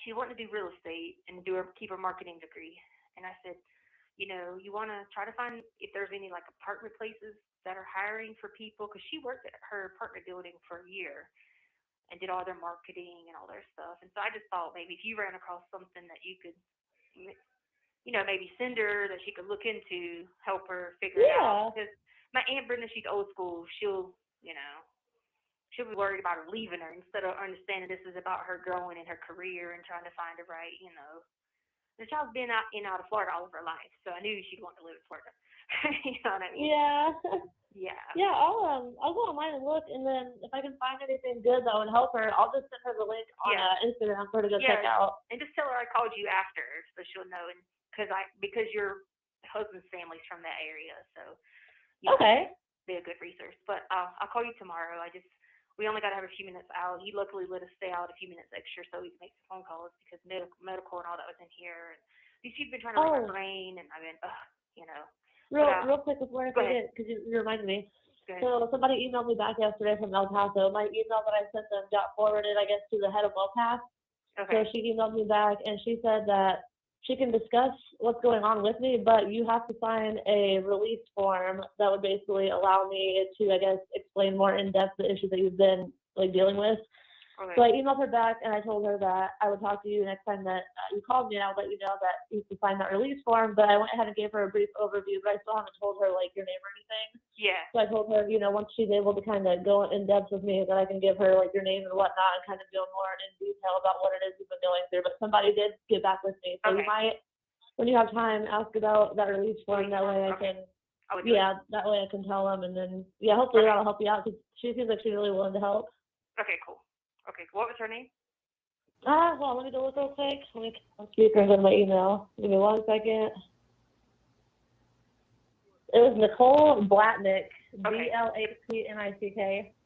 she wanted to do real estate and keep her marketing degree, and I said, you want to try to find if there's any like apartment places that are hiring for people, because she worked at her apartment building for a year and did all their marketing and all their stuff. And so I just thought maybe if you ran across something that you could, maybe send her that she could look into, help her figure it out. Because my Aunt Brenda, she's old school. She'll be worried about her leaving her instead of understanding this is about her growing in her career and trying to find the right, The child's been out of Florida all of her life, so I knew she'd want to live in Florida. You know what I mean? Yeah. Yeah. Yeah, I'll go online and look, and then if I can find anything good that would help her, I'll just send her the link on Instagram for her to go check out. And just tell her I called you after, so she'll know. And because your husband's family's from that area, so be a good resource. But I'll call you tomorrow. We only got to have a few minutes out. He luckily let us stay out a few minutes extra so we can make some phone calls because medical and all that was in here. And these people have been trying to rip my brain, and I've been, Real quick before I forget, because you reminded me. So somebody emailed me back yesterday from El Paso. My email that I sent them got forwarded, I guess, to the head of WellPass. Okay. So she emailed me back, and she said that she can discuss what's going on with me, but you have to sign a release form that would basically allow me to, I guess, explain more in depth the issues that you've been dealing with. Okay. So I emailed her back, and I told her that I would talk to you next time that you called me, and I would let you know that you can sign that release form. But I went ahead and gave her a brief overview, but I still haven't told her your name or anything. Yeah. So I told her, once she's able to kind of go in depth with me, that I can give her your name and whatnot, and kind of go more in detail about what it is you've been going through. But somebody did get back with me, so you might, when you have time, ask about that release form. That way I can, that way I can tell them, and then hopefully that'll help you out because she seems like she's really willing to help. Okay, cool. Okay, what was her name? Well, let me go look real quick. Let me speak her in my email. Give me 1 second. It was Nicole Blatnick, Blacknick.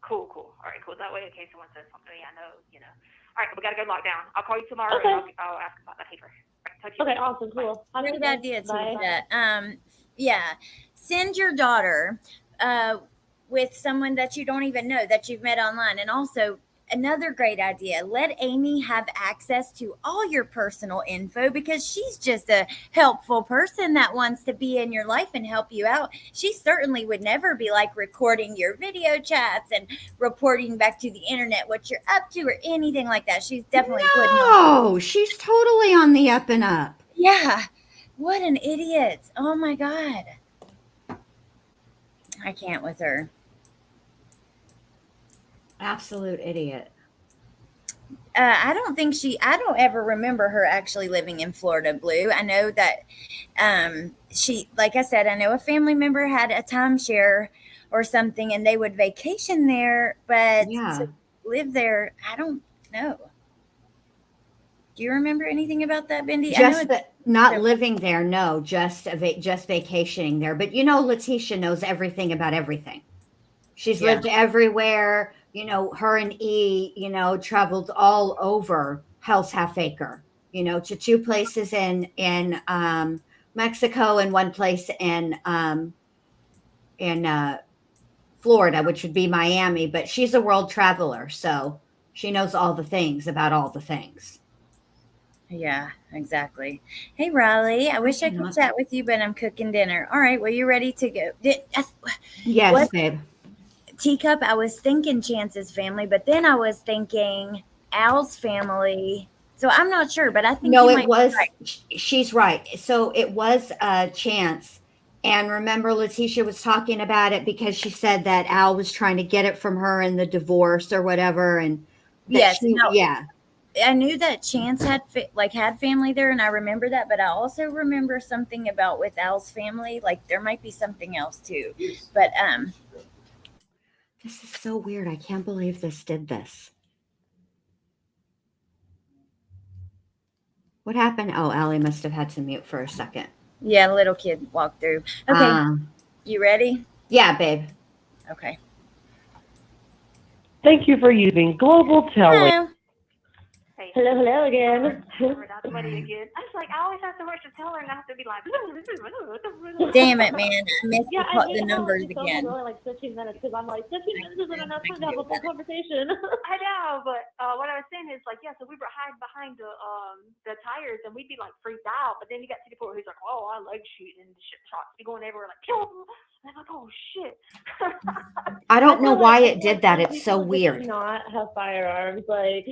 Cool. All right, cool. That way, in case someone says something, I know, All right, we got to go lock down. I'll call you tomorrow, and I'll ask about that paper. Okay, awesome, cool. Great idea, Tika. Send your daughter with someone that you don't even know that you've met online. And also, another great idea, let Amy have access to all your personal info because she's just a helpful person that wants to be in your life and help you out. She certainly would never be recording your video chats and reporting back to the internet what you're up to or anything like that. She's definitely wouldn't. No, she's totally on the up and up. Yeah. What an idiot. Oh my God. I can't with her. Absolute idiot. I don't ever remember her actually living in Florida, Blue. I know that she, like I said, I know a family member had a timeshare or something and they would vacation there, but to live there, I don't know. Do you remember anything about that, Bindi? Not living there, no, just vacationing there. But Letecia knows everything about everything. She's lived everywhere. Her and E, traveled all over Hell's Half Acre, to 2 places in Mexico and 1 place in Florida, which would be Miami. But she's a world traveler, so she knows all the things about all the things. Yeah, exactly. Hey, Riley, I wish I could chat with you, but I'm cooking dinner. All right, well, you ready to go? Yes, babe. Teacup, I was thinking Chance's family, but then I was thinking Al's family. So I'm not sure, but I think No, you it might be was, right. she's right. So it was Chance. And remember, Letecia was talking about it because she said that Al was trying to get it from her in the divorce or whatever. And that Yes, she, no, yeah. I knew that Chance had had family there, and I remember that. But I also remember something about with Al's family. Like there might be something else too. But This is so weird. I can't believe this did this. What happened? Oh, Allie must have had to mute for a second. yeah, little kid walked through. Okay, you ready? Yeah, babe. Okay. Thank you for using Global Telly. Hello. Hey, Hello again. remember that somebody again. I was like, I always have so much to tell her, and I have to be like, Damn it, man! I missed Yeah, I the hate how numbers these phone calls again. are only like 15 minutes because I'm like 15 minutes isn't enough time to have a full conversation. I know, but what I was saying is like, yeah, so we were hiding behind the tires, and we'd be like freaked out. But then you got to the point where he's like, oh, I like shooting, and the shit shots be going everywhere, like, kill. And I'm like, oh shit. I don't know why I it feel did like that. some It's so people just weird. do not have firearms. Like,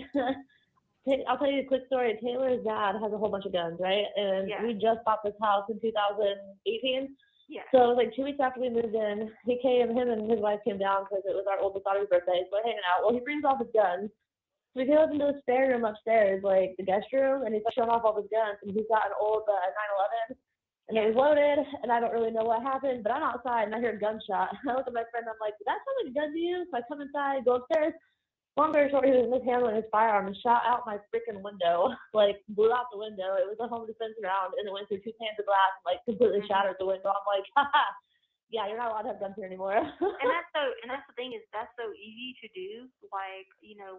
I'll tell you a quick story. Taylor's dad has a whole bunch of guns, right? And Yeah. we just bought this house in 2018. Yeah. So it was like 2 weeks after we moved in. Him and his wife came down because it was our oldest daughter's birthday. So we're hanging out. Well, he brings off his guns. So we go up into the spare room upstairs, like the guest room, and he's showing off all his guns. And he's got an old 911, and it was loaded. And I don't really know what happened, but I'm outside and I hear a gunshot. I look at my friend. I'm like, "Did that sound like a gun to you?" So I come inside, go upstairs. Long story short, he was mishandling his firearm and shot out my freaking window, like blew out the window. It was a home defense round, and it went through 2 panes of glass and like completely shattered the window. I'm like, haha, yeah, you're not allowed to have guns here anymore. And that's the thing is that's so easy to do. Like,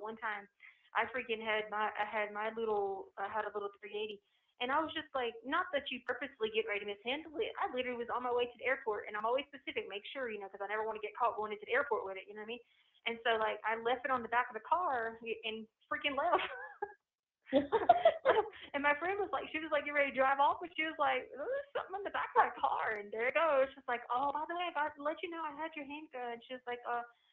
one time I freaking had I had a little 380, and I was just like, not that you purposely get ready to mishandle it. I literally was on my way to the airport, and I'm always specific, make sure, because I never want to get caught going into the airport with it, you know what I mean? And so like I left it on the back of the car and freaking left. And my friend was like, she was like, you ready to drive off? But she was like, there's something in the back of my car. And there it goes. She's like, oh, by the way, I got to let you know I had your handgun. She was like,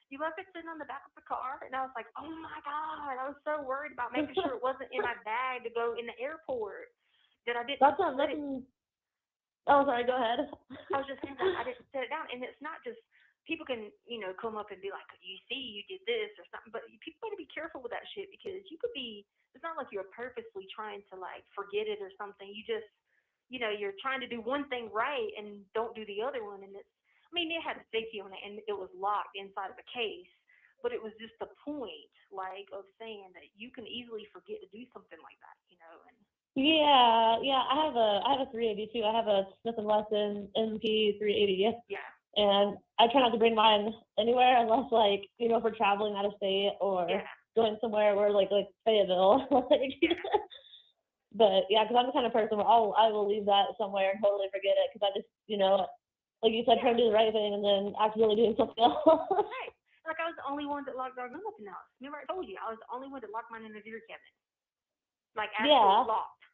you left it sitting on the back of the car? And I was like, oh my God. I was so worried about making sure it wasn't in my bag to go in the airport that I didn't. That's not nothing. Oh, sorry, go ahead. I was just saying that I didn't set it down. And it's not just, people can, come up and be like, you see, you did this or something. But people got to be careful with that shit because you could be, it's not like you're purposely trying to like forget it or something. You just, you're trying to do one thing right and don't do the other one. And it had safety on it and it was locked inside of a case. But it was just the point, like, of saying that you can easily forget to do something like that, And Yeah, I have a 380 too. I have a Smith & Wesson MP 380. yeah. And I try not to bring mine anywhere unless, like, if we're traveling out of state or going somewhere where, like Fayetteville. But, yeah, because I'm the kind of person where I will leave that somewhere and totally forget it because I just, like you said, try to do the right thing and then accidentally doing something else. Right. Like, I was the only one that locked our gun up in the house. Remember I told you, I was the only one that locked mine in the deer cabinet. Like, actually locked.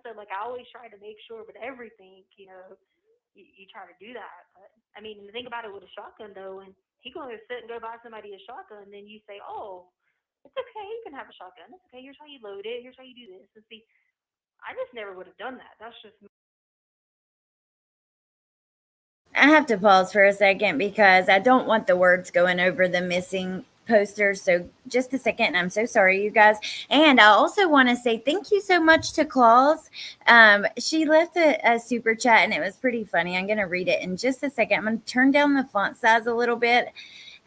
So, like, I always try to make sure with everything, you try to do that. But the thing about it with a shotgun though, and he gonna sit and go buy somebody a shotgun, and then you say, oh, it's okay, you can have a shotgun. It's okay. Here's how you load it. Here's how you do this. And see, I just never would have done that. That's just me. I have to pause for a second because I don't want the words going over the missing posters. So just a second. I'm so sorry, you guys. And I also want to say thank you so much to Claus. She left a super chat and it was pretty funny. I'm going to read it in just a second. I'm going to turn down the font size a little bit.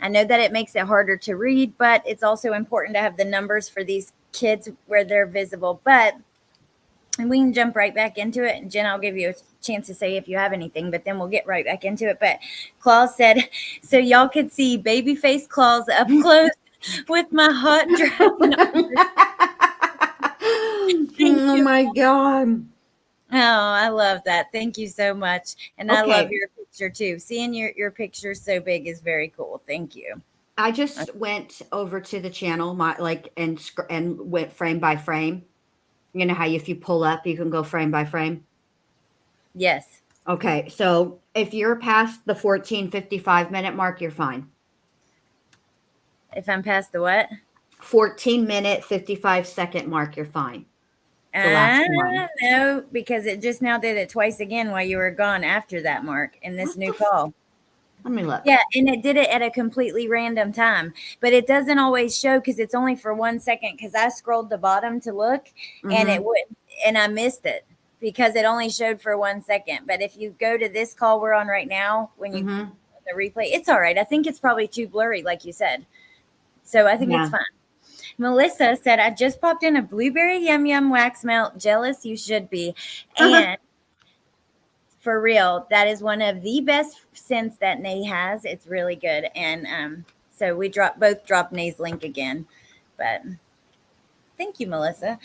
I know that it makes it harder to read, but it's also important to have the numbers for these kids where they're visible. And we can jump right back into it. And Jen, I'll give you a chance to say if you have anything, but then we'll get right back into it. But Claus said, so y'all could see babyface Claus up close with my hot dragon. Oh my God. Oh, I love that. Thank you so much. And I love your picture too. Seeing your picture so big is very cool. Thank you. I just went over to the channel, and went frame by frame. You know how if you pull up, you can go frame by frame? Yes. Okay, so if you're past the 14:55 minute mark, you're fine. If I'm past the what? 14-minute, 55-second mark, you're fine. The last one. No, because it just now did it twice again while you were gone after that mark in this new call. Let me look. Yeah, and it did it at a completely random time, but it doesn't always show because it's only for 1 second. Because I scrolled the bottom to look, and it wouldn't, and I missed it because it only showed for 1 second. But if you go to this call we're on right now, when you the replay, it's all right. I think it's probably too blurry, like you said. So I think it's fine. Melissa said, I just popped in a blueberry yum yum wax melt. Jealous you should be. And for real, that is one of the best scents that Nay has. It's really good. And so we both dropped Nay's link again. But thank you, Melissa.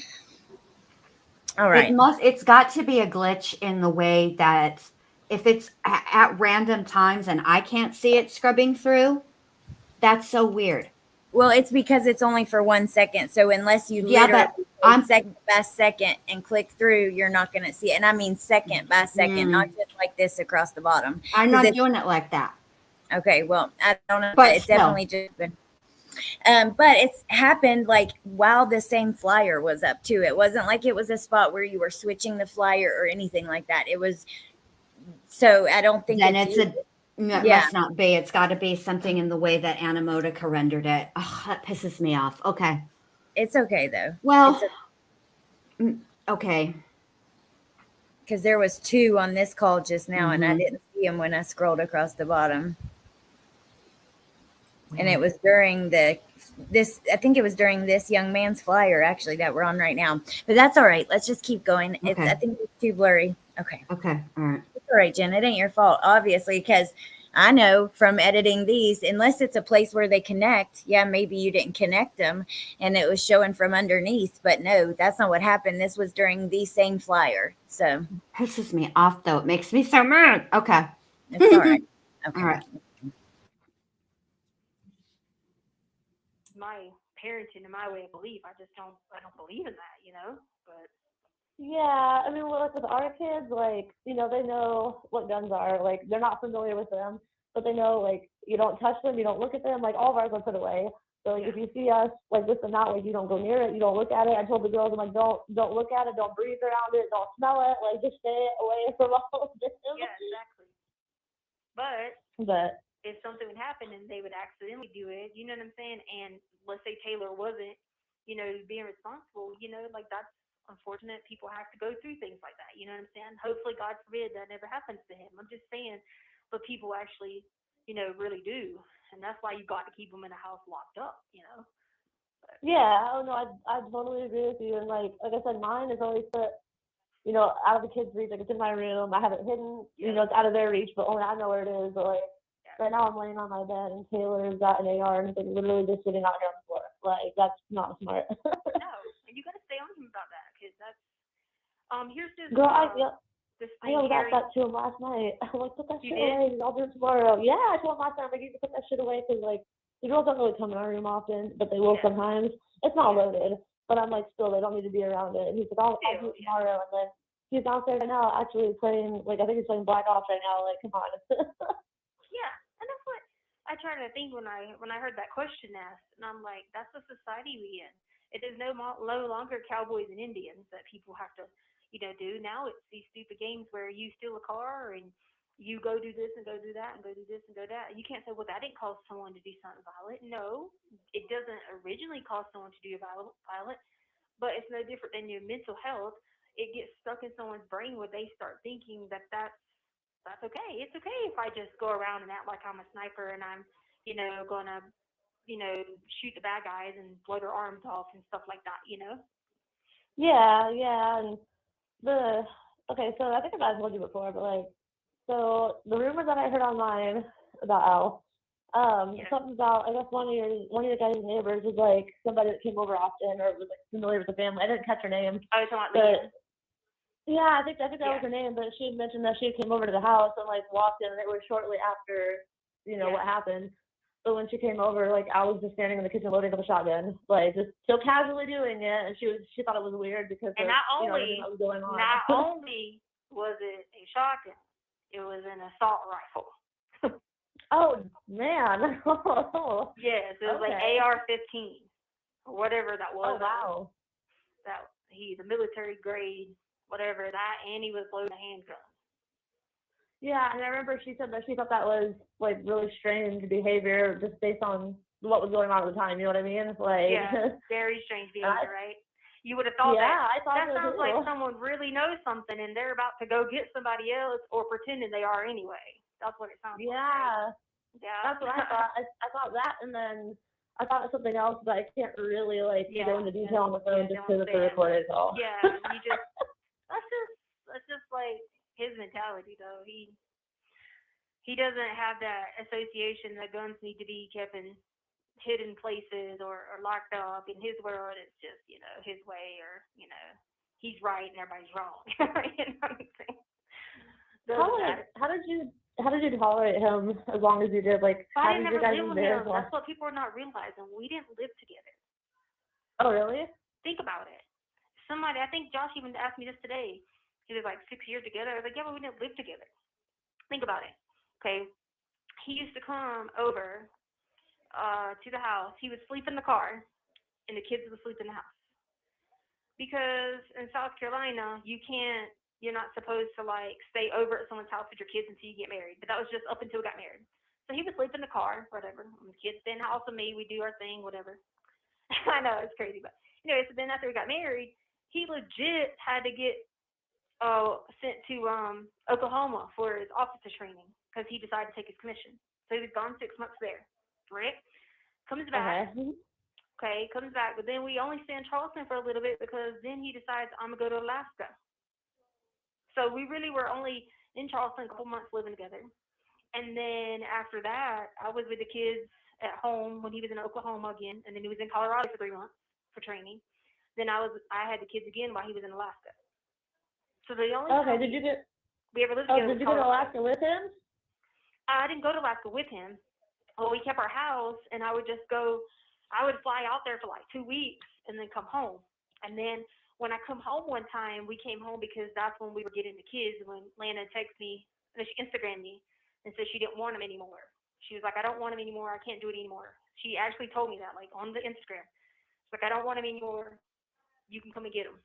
All right. It's got to be a glitch in the way that if it's at random times and I can't see it scrubbing through, that's so weird. Well, it's because it's only for 1 second. So unless you literally second by second and click through, you're not going to see it. And I mean second by second, not just like this across the bottom. I'm not doing it like that. Okay, well, I don't know, but it definitely just been. But it's happened like while the same flyer was up too. It wasn't like it was a spot where you were switching the flyer or anything like that. It was. So I don't think it must not be. It's got to be something in the way that Anamodica rendered it. Oh, that pisses me off. Okay. It's okay, though. Well, okay. Because there was 2 on this call just now, and I didn't see them when I scrolled across the bottom. And it was during I think it was during this young man's flyer, actually, that we're on right now. But that's all right. Let's just keep going. I think it's too blurry. Okay. Okay. All right. All right, Jen, it ain't your fault, obviously, because I know from editing these, unless it's a place where they connect, maybe you didn't connect them and it was showing from underneath, but no, that's not what happened. This was during the same flyer. So pisses me off, though. It makes me so mad. Okay. It's all right. Okay. All right. My parenting and my way of belief, I don't believe in that, but. Yeah, I mean, well, like with our kids, like, they know what guns are. Like, they're not familiar with them, but they know, like, you don't touch them, you don't look at them. Like, all of ours are put away. So, like, if you see us, like, this and that, like, you don't go near it, you don't look at it. I told the girls, I'm like, don't look at it, don't breathe around it, don't smell it. Like, just stay away from all of this. Yeah, exactly. But if something would happen and they would accidentally do it, you know what I'm saying? And let's say Taylor wasn't, being responsible, like, that's unfortunate. People have to go through things like that, you know what I'm saying? Hopefully, God forbid, that never happens to him. I'm just saying, but people actually, really do, and that's why you got to keep them in a house locked up, But, yeah, oh no, I totally agree with you. And like I said, mine is always put, out of the kids' reach. Like, it's in my room. I have it hidden. It's out of their reach, but only I know where it is. But like right now, I'm laying on my bed, and Taylor's got an AR, and it's like literally just sitting out here on the floor. Like, that's not smart. No, and you got to stay on him about that, because that's here's this Girl, I yelled at that to him last night. I'm like, put that shit away. I'll do it tomorrow. Yeah, I told him last night, I'm like, you can put that shit away, because like the girls don't really come in our room often, but they will sometimes. It's not loaded, but I'm like, still, they don't need to be around it. And he's like, I'll do it tomorrow. And then he's downstairs right now, actually playing, like, I think he's playing Black Ops right now. Like, come on. Yeah, and that's what I try to think when I heard that question asked, and I'm like, that's the society we in. It is no longer cowboys and Indians that people have to, do. Now it's these stupid games where you steal a car and you go do this and go do that and go do this and go that. You can't say, well, that didn't cause someone to do something violent. No, it doesn't originally cause someone to do violent, but it's no different than your mental health. It gets stuck in someone's brain where they start thinking that's okay. It's okay if I just go around and act like I'm a sniper and I'm, gonna, shoot the bad guys and blow their arms off and stuff like that, Yeah, and okay, so I think I might have told you before, but like, so the rumor that I heard online about Al, something about, I guess one of your guys' neighbors was like somebody that came over often or was like familiar with the family. I didn't catch her name. I was talking about yeah, I think that was her name, but she had mentioned that she came over to the house and like walked in, and it was shortly after, what happened. So when she came over, like, I was just standing in the kitchen loading up a shotgun, like, just so casually doing it, and she thought it was weird because and of, everything that was going on. Not only was it a shotgun, it was an assault rifle. Oh man. Yes, it was like AR-15. or whatever that was. Oh, wow. That he's a military grade, whatever that, and he was loading a handgun. Yeah, and I remember she said that she thought that was like really strange behavior just based on what was going on at the time. You know what I mean? Like, yeah, very strange behavior, right? You would have thought I thought that so sounds too. like someone really knows something and they're about to go get somebody else or pretending they are anyway. That's what it sounds like. Yeah, Right? Yeah. that's what I thought. I thought that, and then I thought of something else, but I can't really like go into detail on the phone just because it's a recorded call. Yeah, you just that's just like his mentality though. He doesn't have that association that guns need to be kept in hidden places or locked up. In his world, it's just, his way, or, he's right and everybody's wrong. You know what I'm saying? How did you tolerate him as long as you did? Like, how did you guys live with him? That's what people are not realizing. We didn't live together. Oh, really? Think about it. I think Josh even asked me this today. He was like 6 years together. I was like, yeah, but we didn't live together. Think about it. Okay. He used to come over to the house. He would sleep in the car, and the kids would sleep in the house. Because in South Carolina, you're not supposed to like stay over at someone's house with your kids until you get married. But that was just up until we got married. So he would sleep in the car, whatever. The kids stay in the house with me. We do our thing, whatever. I know, it's crazy, but anyway. So then after we got married, he legit had to get sent to Oklahoma for his officer training because he decided to take his commission. So he was gone 6 months there. Right? Comes back. Okay, comes back. But then we only stay in Charleston for a little bit because then he decides I'm going to go to Alaska. So we really were only in Charleston a couple months living together. And then after that, I was with the kids at home when he was in Oklahoma again. And then he was in Colorado for 3 months for training. Then I had the kids again while he was in Alaska. So the only time did you we ever lived together did you go to Alaska with him? I didn't go to Alaska with him. Well, we kept our house, and I would fly out there for like 2 weeks and then come home. And then when I come home one time, we came home because that's when we were getting the kids. When Lana texted me, and she Instagrammed me and said she didn't want him anymore. She was like, I don't want him anymore. I can't do it anymore. She actually told me that, like on the Instagram. She's like, I don't want him anymore. You can come and get him.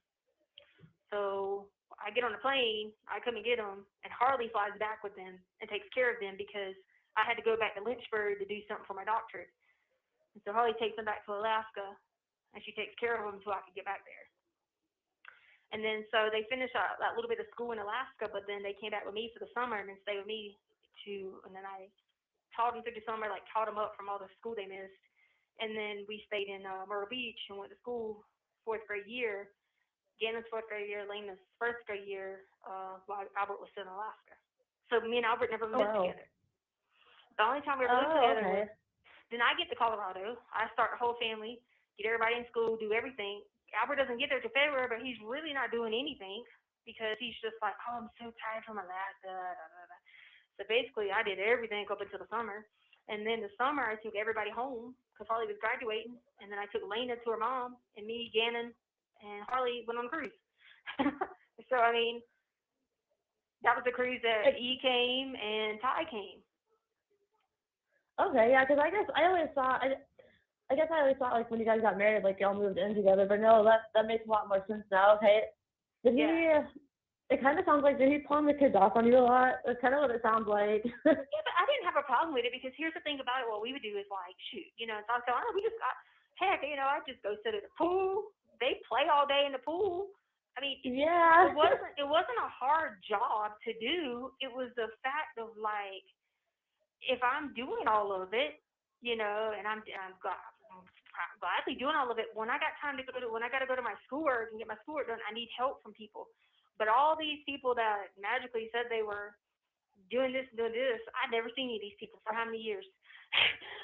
So I get on the plane, I come and get him, and Harley flies back with them and takes care of them because I had to go back to Lynchburg to do something for my doctorate. And so Harley takes them back to Alaska, and she takes care of them until I could get back there. And then so they finished that little bit of school in Alaska, but then they came back with me for the summer and then stayed with me and then I taught them through the summer, like taught them up from all the school they missed. And then we stayed in Myrtle Beach and went to school 4th grade year. Gannon's 4th grade year, Lena's 1st grade year, while Albert was still in Alaska. So me and Albert never lived together. The only time we ever lived together was, then I get to Colorado. I start the whole family, get everybody in school, do everything. Albert doesn't get there till February, but he's really not doing anything because he's just like, oh, I'm so tired from Alaska. So basically, I did everything up until the summer. And then the summer, I took everybody home because Harley was graduating. And then I took Lena to her mom, and me, Gannon, and Harley went on a cruise. So, I mean, that was the cruise that E came and Ty came. Okay, yeah, because I guess I always thought like when you guys got married, like y'all moved in together. But no, that makes a lot more sense now. Okay, did he? It kind of sounds like, did he pawn the kids off on you a lot? That's kind of what it sounds like. Yeah, but I didn't have a problem with it because here's the thing about it. What we would do is like, shoot, in South Carolina, we just got, heck, I just go sit at the pool. They play all day in the pool. I mean, yeah, it wasn't a hard job to do. It was the fact of like, if I'm doing all of it, and I'm gladly doing all of it. When I got time to when I got to go to my schoolwork and get my schoolwork done, I need help from people. But all these people that magically said they were doing this and doing this, I'd never seen any of these people for how many years?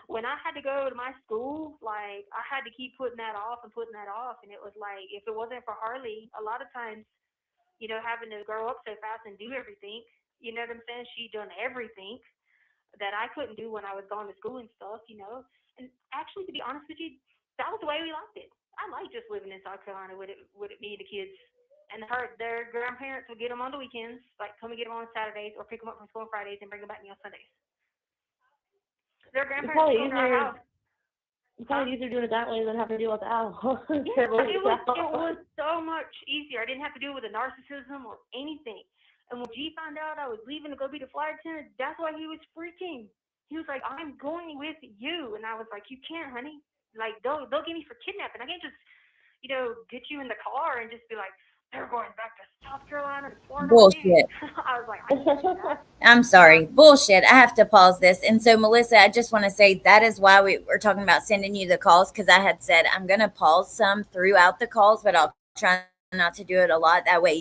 When I had to go to my school, like, I had to keep putting that off. And it was like, if it wasn't for Harley, a lot of times, having to grow up so fast and do everything, you know what I'm saying? She'd done everything that I couldn't do when I was going to school and stuff, And actually, to be honest with you, that was the way we liked it. I liked just living in South Carolina with me and the kids. And their grandparents would get them on the weekends, like come and get them on Saturdays or pick them up from school on Fridays and bring them back to me on Sundays. Their grandparents would come to our house. It's probably easier doing it that way than having to deal with Al. Yeah, it was so much easier. I didn't have to deal with the narcissism or anything. And when G found out I was leaving to go be the flight attendant, that's why he was freaking. He was like, "I'm going with you," and I was like, "You can't, honey. Like, they'll get me for kidnapping. I can't just, get you in the car and just be like, they're going back to South Carolina and Florida." Bullshit. I was like, I can't do that. I'm sorry. Bullshit. I have to pause this. And so, Melissa, I just want to say that is why we were talking about sending you the calls, because I had said I'm going to pause some throughout the calls, but I'll try not to do it a lot. That way,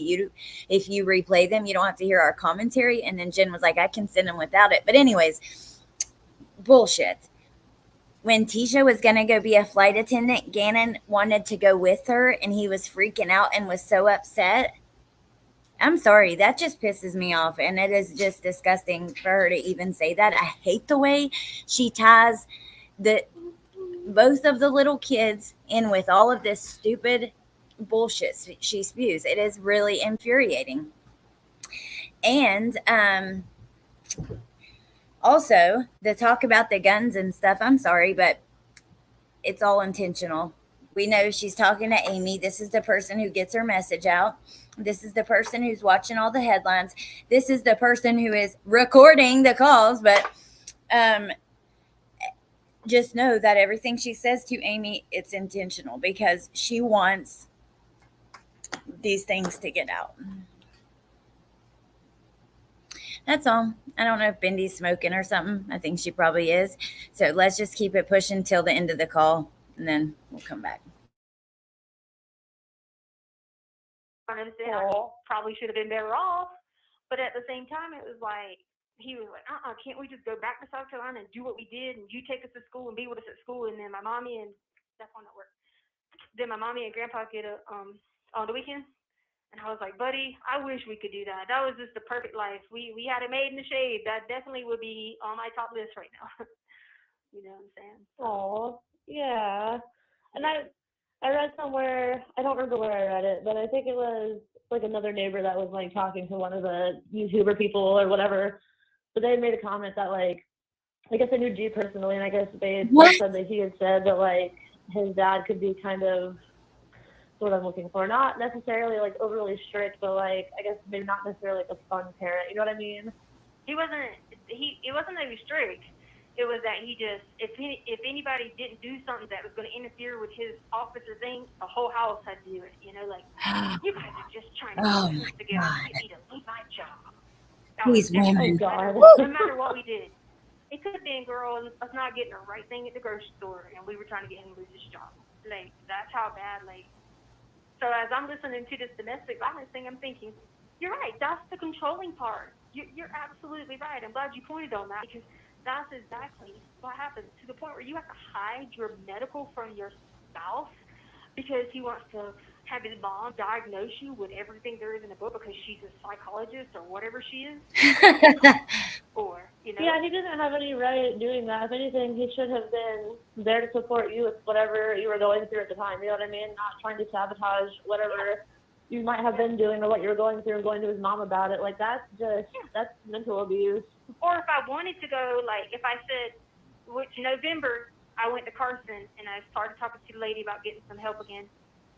if you replay them, you don't have to hear our commentary. And then Jen was like, I can send them without it. But anyways, bullshit. When Tisha was going to go be a flight attendant, Gannon wanted to go with her, and he was freaking out and was so upset. I'm sorry. That just pisses me off, and it is just disgusting for her to even say that. I hate the way she ties both of the little kids in with all of this stupid bullshit she spews. It is really infuriating. And also, the talk about the guns and stuff, I'm sorry, but it's all intentional. We know she's talking to Amy. This is the person who gets her message out. This is the person who's watching all the headlines. This is the person who is recording the calls. But just know that everything she says to Amy, it's intentional, because she wants these things to get out. That's all. I don't know if Bindy's smoking or something. I think she probably is. So let's just keep it pushing till the end of the call, and then we'll come back. I understand I probably should have been better off, but at the same time, it was like, he was like, can't we just go back to South Carolina and do what we did, and you take us to school and be with us at school, and then my mommy and that's on that work. Then my mommy and grandpa get on the weekend. And I was like, buddy, I wish we could do that. That was just the perfect life. We had it made in the shade. That definitely would be on my top list right now. You know what I'm saying? Oh, yeah. And I read somewhere, I don't remember where I read it, but I think it was like another neighbor that was like talking to one of the YouTuber people or whatever. But they made a comment that, like, I guess I knew G personally, and I guess they said that he had said that, like, his dad could be kind of, what I'm looking for, not necessarily like overly strict, but like, I guess maybe not necessarily like a fun parent. You know what I mean? It wasn't that he was strict. It was that he just, if anybody didn't do something that was going to interfere with his officer thing, the whole house had to do it. You know, like, you guys are just trying to put this together. You need to leave my job. These women. No matter what we did. It could have been, girl, us not getting the right thing at the grocery store, and we were trying to get him to lose his job. Like, that's how bad, like. So as I'm listening to this domestic violence thing, I'm thinking, you're right. That's the controlling part. You're absolutely right. I'm glad you pointed on that, because that's exactly what happens, to the point where you have to hide your medical from your spouse because he wants to have his mom diagnose you with everything there is in the book because she's a psychologist or whatever she is. Or, Yeah, he doesn't have any right doing that. If anything, he should have been there to support you with whatever you were going through at the time. You know what I mean? Not trying to sabotage whatever you might have been doing or what you were going through and going to his mom about it. Like, that's mental abuse. Or if I wanted to go, like, if I said, which November, I went to Carson and I started talking to the lady about getting some help again.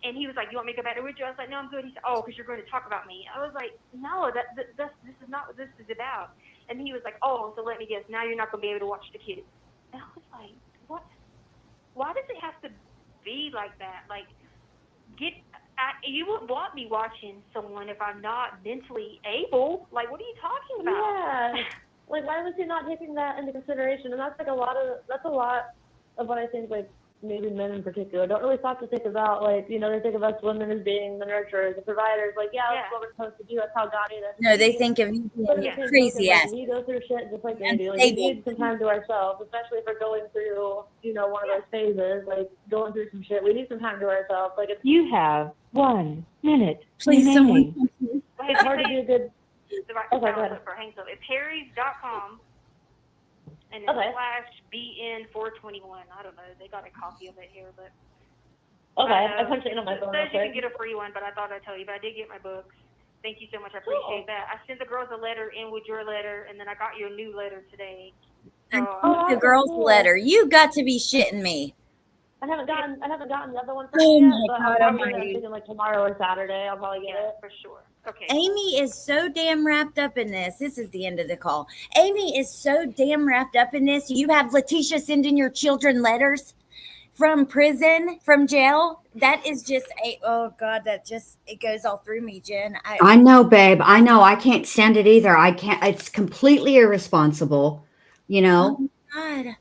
And he was like, you want me to go back to Richard? I was like, no, I'm good. He said, oh, because you're going to talk about me. I was like, no, this is not what this is about. And he was like, oh, so let me guess, now you're not going to be able to watch the kids. And I was like, what? Why does it have to be like that? Like, you wouldn't want me watching someone if I'm not mentally able. Like, what are you talking about? Yeah. Like, why was he not taking that into consideration? And that's a lot of what I think, like, maybe men in particular don't really stop to think about. Like, they think of us women as being the nurturers, the providers. Like, that's what we're supposed to do. That's how God made us. No, they think of you being crazy ass. We go through shit just like they do. Like, we need some time to ourselves, especially if we're going through, one of those phases, like going through some shit. We need some time to ourselves. Like, You have 1 minute Please, remaining. it's hard to be a good. Go ahead. It's harrys.com. And then /BN421. I don't know. They got a copy of it here, but. Okay, I punched it in on my phone. It says you can get a free one, but I thought I'd tell you. But I did get my books. Thank you so much. I appreciate that. I sent the girls a letter in with your letter, and then I got your new letter today. So, the girl's letter. You got to be shitting me. I haven't gotten the other one from Oh you yet, my but God I'm probably almighty. thinking like tomorrow or Saturday. I'll probably get Yeah, it. for sure. Okay. Amy is so damn wrapped up in this. This is the end of the call. Amy is so damn wrapped up in this. You have Letecia sending your children letters from prison, from jail. That is just oh God, it goes all through me, Jen. I know, babe. I know. I can't stand it either. I can't. It's completely irresponsible, you know? Oh my God.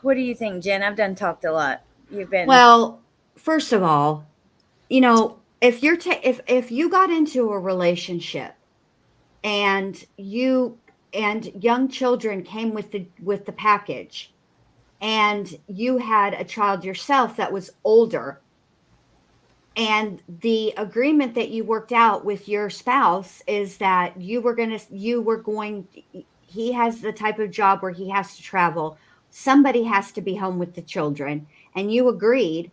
What do you think, Jen? I've done talked a lot. You've been Well, first of all, you know, if you're if you got into a relationship and young children came with the package, and you had a child yourself that was older, and the agreement that you worked out with your spouse is that he has the type of job where he has to travel, somebody has to be home with the children, and you agreed.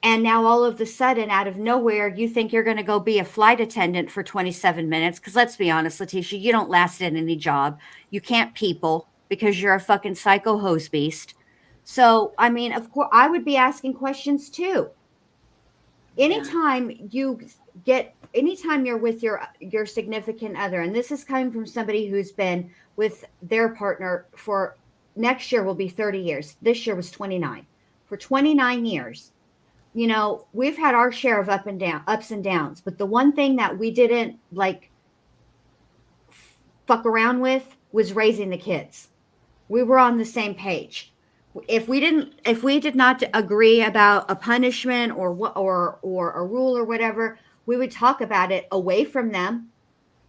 And now all of a sudden, out of nowhere, you think you're going to go be a flight attendant for 27 minutes. Because let's be honest, Letecia, you don't last at any job. You can't people because you're a fucking psycho hose beast. So, I mean, of course, I would be asking questions too. Anytime you're with your significant other, and this is coming from somebody who's been with their partner for, next year will be 30 years. This year was 29. For 29 years. You know, we've had our share of ups and downs, but the one thing that we didn't like fuck around with was raising the kids. We were on the same page. If we did not agree about a punishment or a rule or whatever, we would talk about it away from them.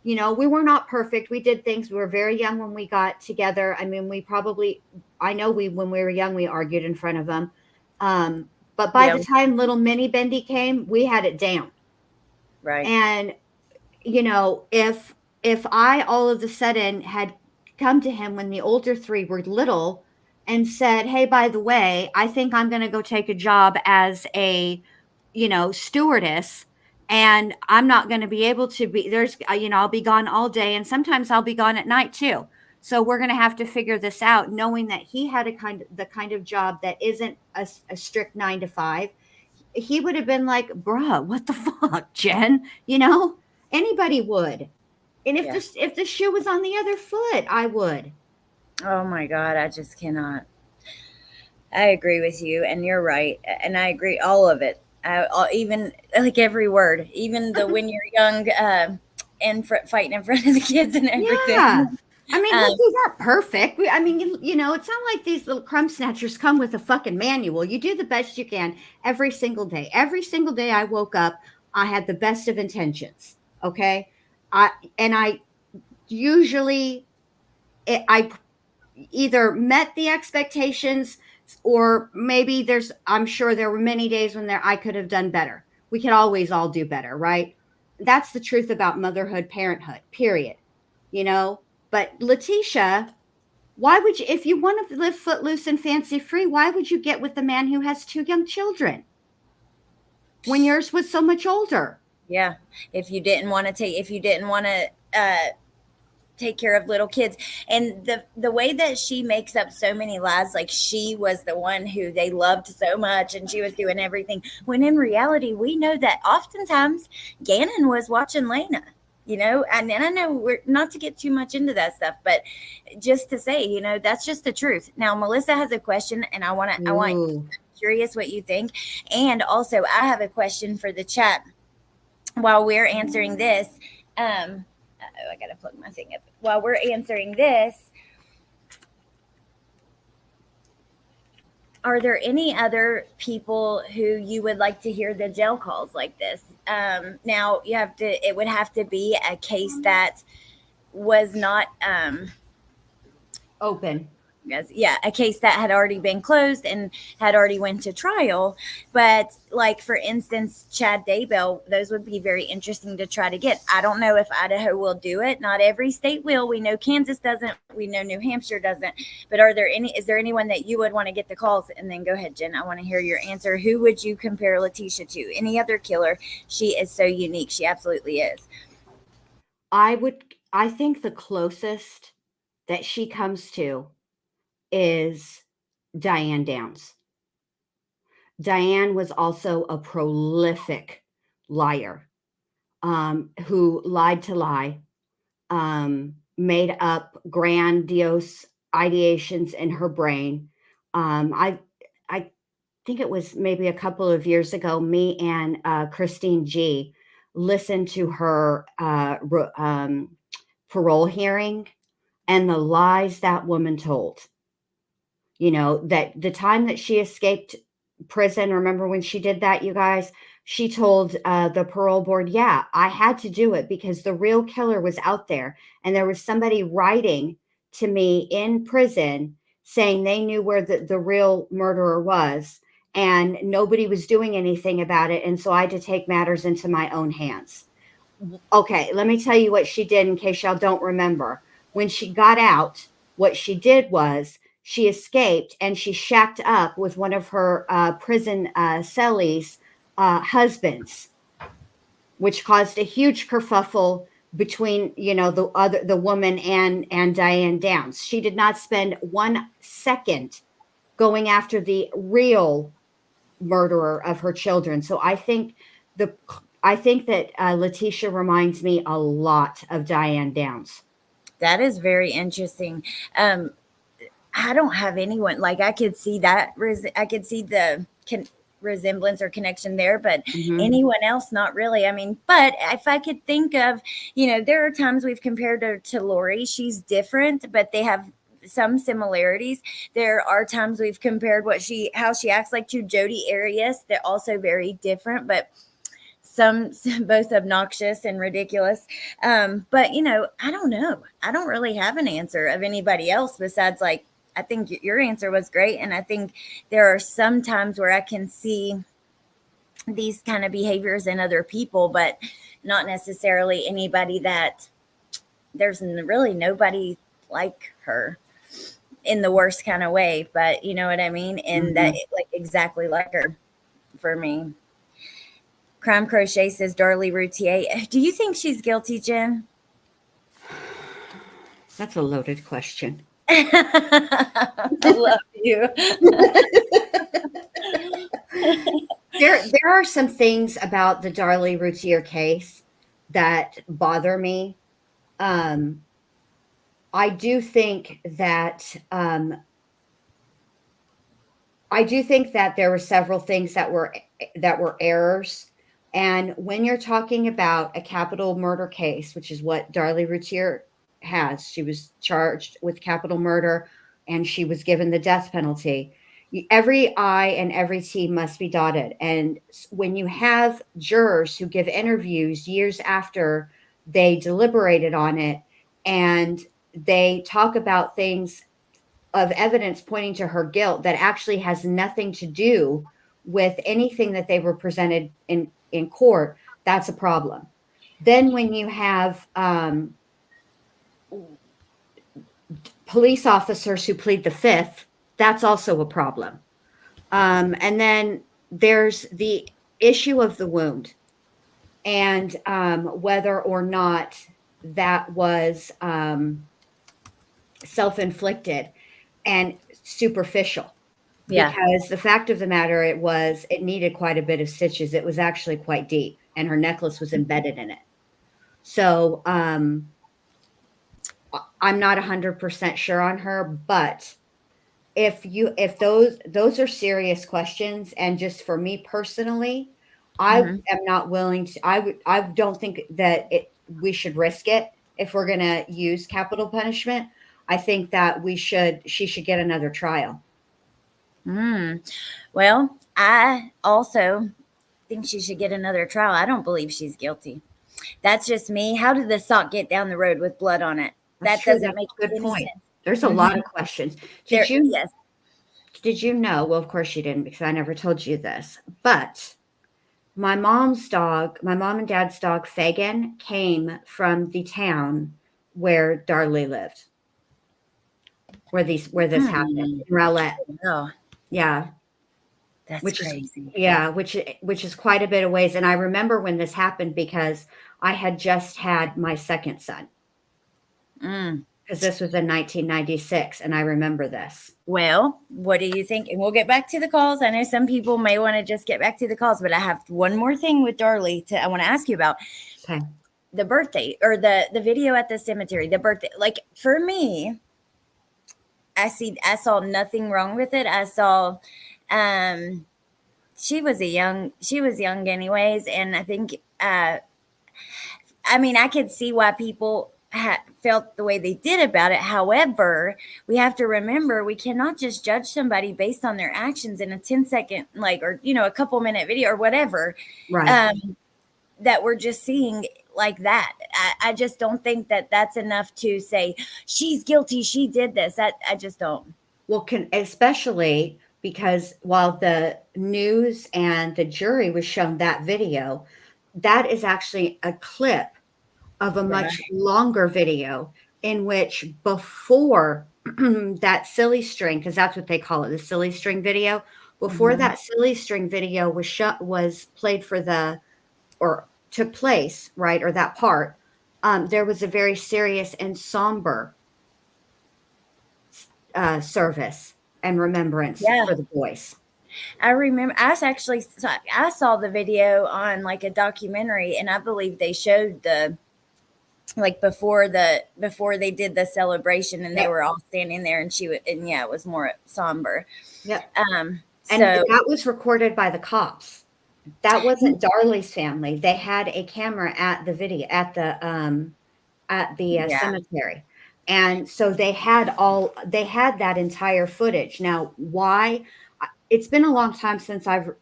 You know, we were not perfect. We did things. We were very young when we got together. I mean, when we were young, we argued in front of them. But by the time little mini Bendy came, we had it down. right. And, you know, if I all of a sudden had come to him when the older three were little and said, hey, by the way, I think I'm going to go take a job as a, stewardess, and I'm not going to be able to be I'll be gone all day, and sometimes I'll be gone at night too. So we're going to have to figure this out, knowing that he had the kind of job that isn't a strict 9 to 5. He would have been like, bruh, what the fuck, Jen? Anybody would. And if the shoe was on the other foot, I would. Oh my God, I just cannot. I agree with you, and you're right, and I agree all of it. Even like every word, even the when you're young, fighting in front of the kids and everything. Yeah. I mean, look, we weren't perfect. It's not like these little crumb snatchers come with a fucking manual. You do the best you can every single day. Every single day I woke up, I had the best of intentions. Okay. I usually I either met the expectations, or maybe I'm sure there were many days when I could have done better. We could always all do better, right? That's the truth about motherhood, parenthood, period. But Letecia, why would you, if you want to live footloose and fancy free, why would you get with the man who has 2 young children when yours was so much older? Yeah. If you didn't want to take care of little kids, and the way that she makes up so many lies, like she was the one who they loved so much and she was doing everything, when in reality we know that oftentimes Gannon was watching Lena, and I know we're not to get too much into that stuff, but just to say, that's just the truth. Now Melissa has a question, and I'm curious what you think, and also I have a question for the chat while we're answering this. I gotta plug my thing up. While we're answering this, are there any other people who you would like to hear the jail calls like this? Now it would have to be a case that was not open. Yeah, a case that had already been closed and had already went to trial. But like, for instance, Chad Daybell, those would be very interesting to try to get. I don't know if Idaho will do it. Not every state will. We know Kansas doesn't. We know New Hampshire doesn't. But is there anyone that you would want to get the calls? And then go ahead, Jen. I want to hear your answer. Who would you compare Letecia to? Any other killer? She is so unique. She absolutely is. I think the closest that she comes to is Diane Downs. Diane was also a prolific liar, who lied to lie, made up grandiose ideations in her brain. I think it was maybe a couple of years ago, me and Christine G listened to her parole hearing and the lies that woman told. You know, that the time that she escaped prison, remember when she did that, you guys? She told the parole board, yeah, I had to do it because the real killer was out there. And there was somebody writing to me in prison saying they knew where the real murderer was, and nobody was doing anything about it. And so I had to take matters into my own hands. Okay, let me tell you what she did in case y'all don't remember. When she got out, what she did was she escaped and she shacked up with one of her prison cellies' husbands, which caused a huge kerfuffle between, you know, the woman and Diane Downs. She did not spend 1 second going after the real murderer of her children. So I think that Letecia reminds me a lot of Diane Downs. That is very interesting. I don't have anyone like I could see that. I could see the resemblance or connection there, but anyone else, not really. I mean, but if I could think of, you know, there are times we've compared her to Lori. She's different, but they have some similarities. There are times we've compared how she acts like to Jodi Arias. They're also very different, but some both obnoxious and ridiculous. But you know, I don't know. I don't really have an answer of anybody else besides, like, I think your answer was great. And I think there are some times where I can see these kind of behaviors in other people, but not necessarily anybody that there's really nobody like her in the worst kind of way. But you know what I mean? And that, like, exactly like her for me. Crime Crochet says Darlie Routier. Do you think she's guilty, Jen? That's a loaded question. I love you. There are some things about the Darlie Routier case that bother me. I do think that there were several things that were errors. And when you're talking about a capital murder case, which is what Darlie Routier has, she was charged with capital murder and she was given the death penalty. Every I and every T must be dotted. And when you have jurors who give interviews years after they deliberated on it and they talk about things of evidence pointing to her guilt that actually has nothing to do with anything that they were presented in court, that's a problem. Then when you have police officers who plead the fifth, that's also a problem. And then there's the issue of the wound and whether or not that was self-inflicted and superficial. Yeah. Because the fact of the matter, it needed quite a bit of stitches. It was actually quite deep and her necklace was embedded in it. So I'm not 100% sure on her, but if those are serious questions, and just for me personally, I am not willing to, I don't think that we should risk it if we're going to use capital punishment. I think that she should get another trial. Well, I also think she should get another trial. I don't believe she's guilty. That's just me. How did the sock get down the road with blood on it? That doesn't make a good any point. sense. There's a lot of questions. Did you know? Well, of course you didn't, because I never told you this. But my mom and dad's dog Fagin came from the town where Darlie lived, where this happened in Rowlett. Oh, yeah, that's crazy. Which is quite a bit of ways. And I remember when this happened because I had just had my second son. because this was in 1996, and I remember this. Well, what do you think? And we'll get back to the calls. I know some people may want to just get back to the calls, but I have one more thing with Darlie I want to ask you about. Okay. The birthday or the video at the cemetery, the birthday. Like for me, I saw nothing wrong with it. I saw she was young anyways, and I think I could see why people felt the way they did about it. However, we have to remember we cannot just judge somebody based on their actions in a 10-second, or a couple minute video or whatever, Right. that we're just seeing like that. I just don't think that that's enough to say she's guilty. She did this. I just don't. Well, especially because while the news and the jury was shown that video, that is actually a clip of a much longer video in which before that silly string, because that's what they call it, the silly string video, before that silly string video was played or took place, right, or that part, there was a very serious and somber service and remembrance for the boys. I remember I saw the video on like a documentary, and I believe they showed before they did the celebration, and they were all standing there, and it was more somber. Yeah. And that was recorded by the cops. That wasn't Darlie's family. They had a camera at the cemetery. And so they had that entire footage. Now, why? It's been a long time since I've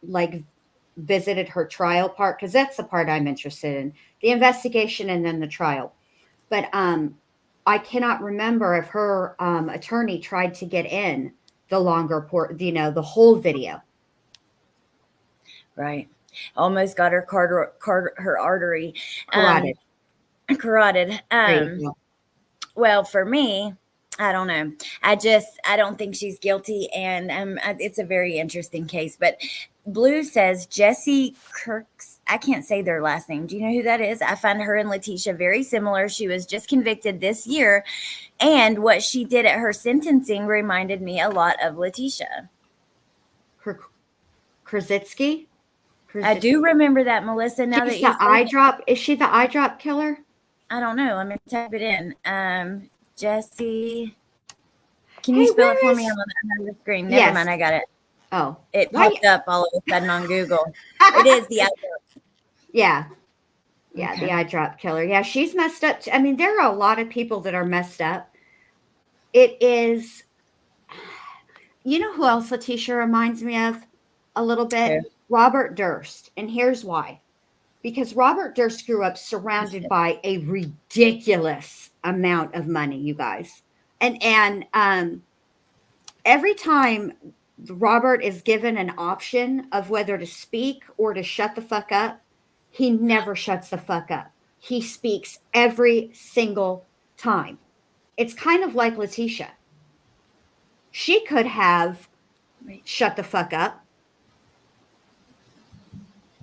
visited her trial part, because that's the part I'm interested in, the investigation and then the trial. But I cannot remember if her attorney tried to get in the longer the whole video. Right. Almost got her her artery carotid. Well, for me, I don't know. I don't think she's guilty, and it's a very interesting case. But Blue says Jesse Kirks. I can't say their last name. Do you know who that is? I find her and Letecia very similar. She was just convicted this year, and what she did at her sentencing reminded me a lot of Letecia. Krasitsky? I do remember that, Melissa. Now She's the eye drop. Is she the eye drop killer? I don't know. Let me type it in. Jesse. Can you spell it for me on the screen? Never mind. I got it. Oh. It popped up all of a sudden on Google. It is the eye drop. Yeah. Yeah, okay. The eye drop killer. Yeah, she's messed up. I mean, there are a lot of people that are messed up. It is. You know who else Letecia reminds me of a little bit? Okay. Robert Durst. And here's why. Because Robert Durst grew up surrounded by a ridiculous amount of money, you guys. And every time Robert is given an option of whether to speak or to shut the fuck up, he never shuts the fuck up. He speaks every single time. It's kind of like Letecia. She could have shut the fuck up,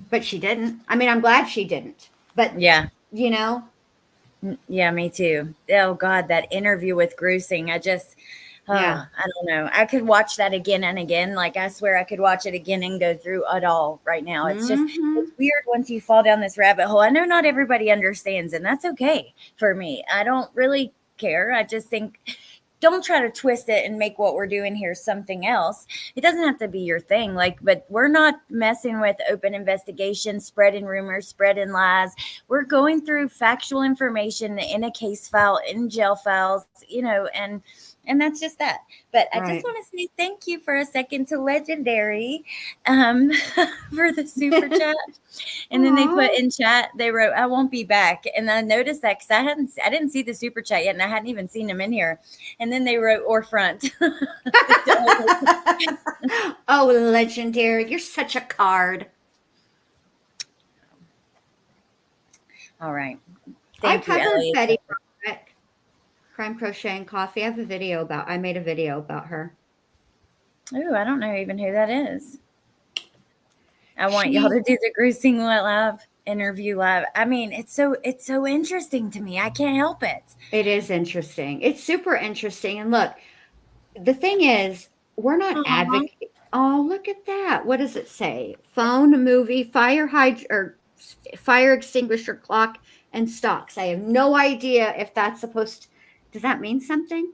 but she didn't. I mean, I'm glad she didn't. But yeah, Yeah, me too. Oh God, that interview with Grusing. I don't know. I could watch that again and again. Like, I swear I could watch it again and go through it all right now. It's just, it's weird once you fall down this rabbit hole. I know not everybody understands, and that's okay for me. I don't really care. I just think, don't try to twist it and make what we're doing here something else. It doesn't have to be your thing. But we're not messing with open investigation, spreading rumors, spreading lies. We're going through factual information in a case file, in jail files, and that's just that. But I just want to say thank you for a second to Legendary for the super chat. And then they put in chat, they wrote, "I won't be back." And I noticed that because I didn't see the super chat yet, and I hadn't even seen them in here. And then they wrote "or front." Oh, Legendary, you're such a card. All right. I covered Betty Crime Crochet and Coffee. I made a video about her. Oh, I don't know even who that is. I want y'all to do the Grusing live. interview live. I mean, it's so interesting to me. I can't help it. It is interesting. It's super interesting. And look, the thing is, we're not advocating. Oh, look at that. What does it say? Phone, movie, fire extinguisher, clock, and stocks. I have no idea if that's supposed to, does that mean something?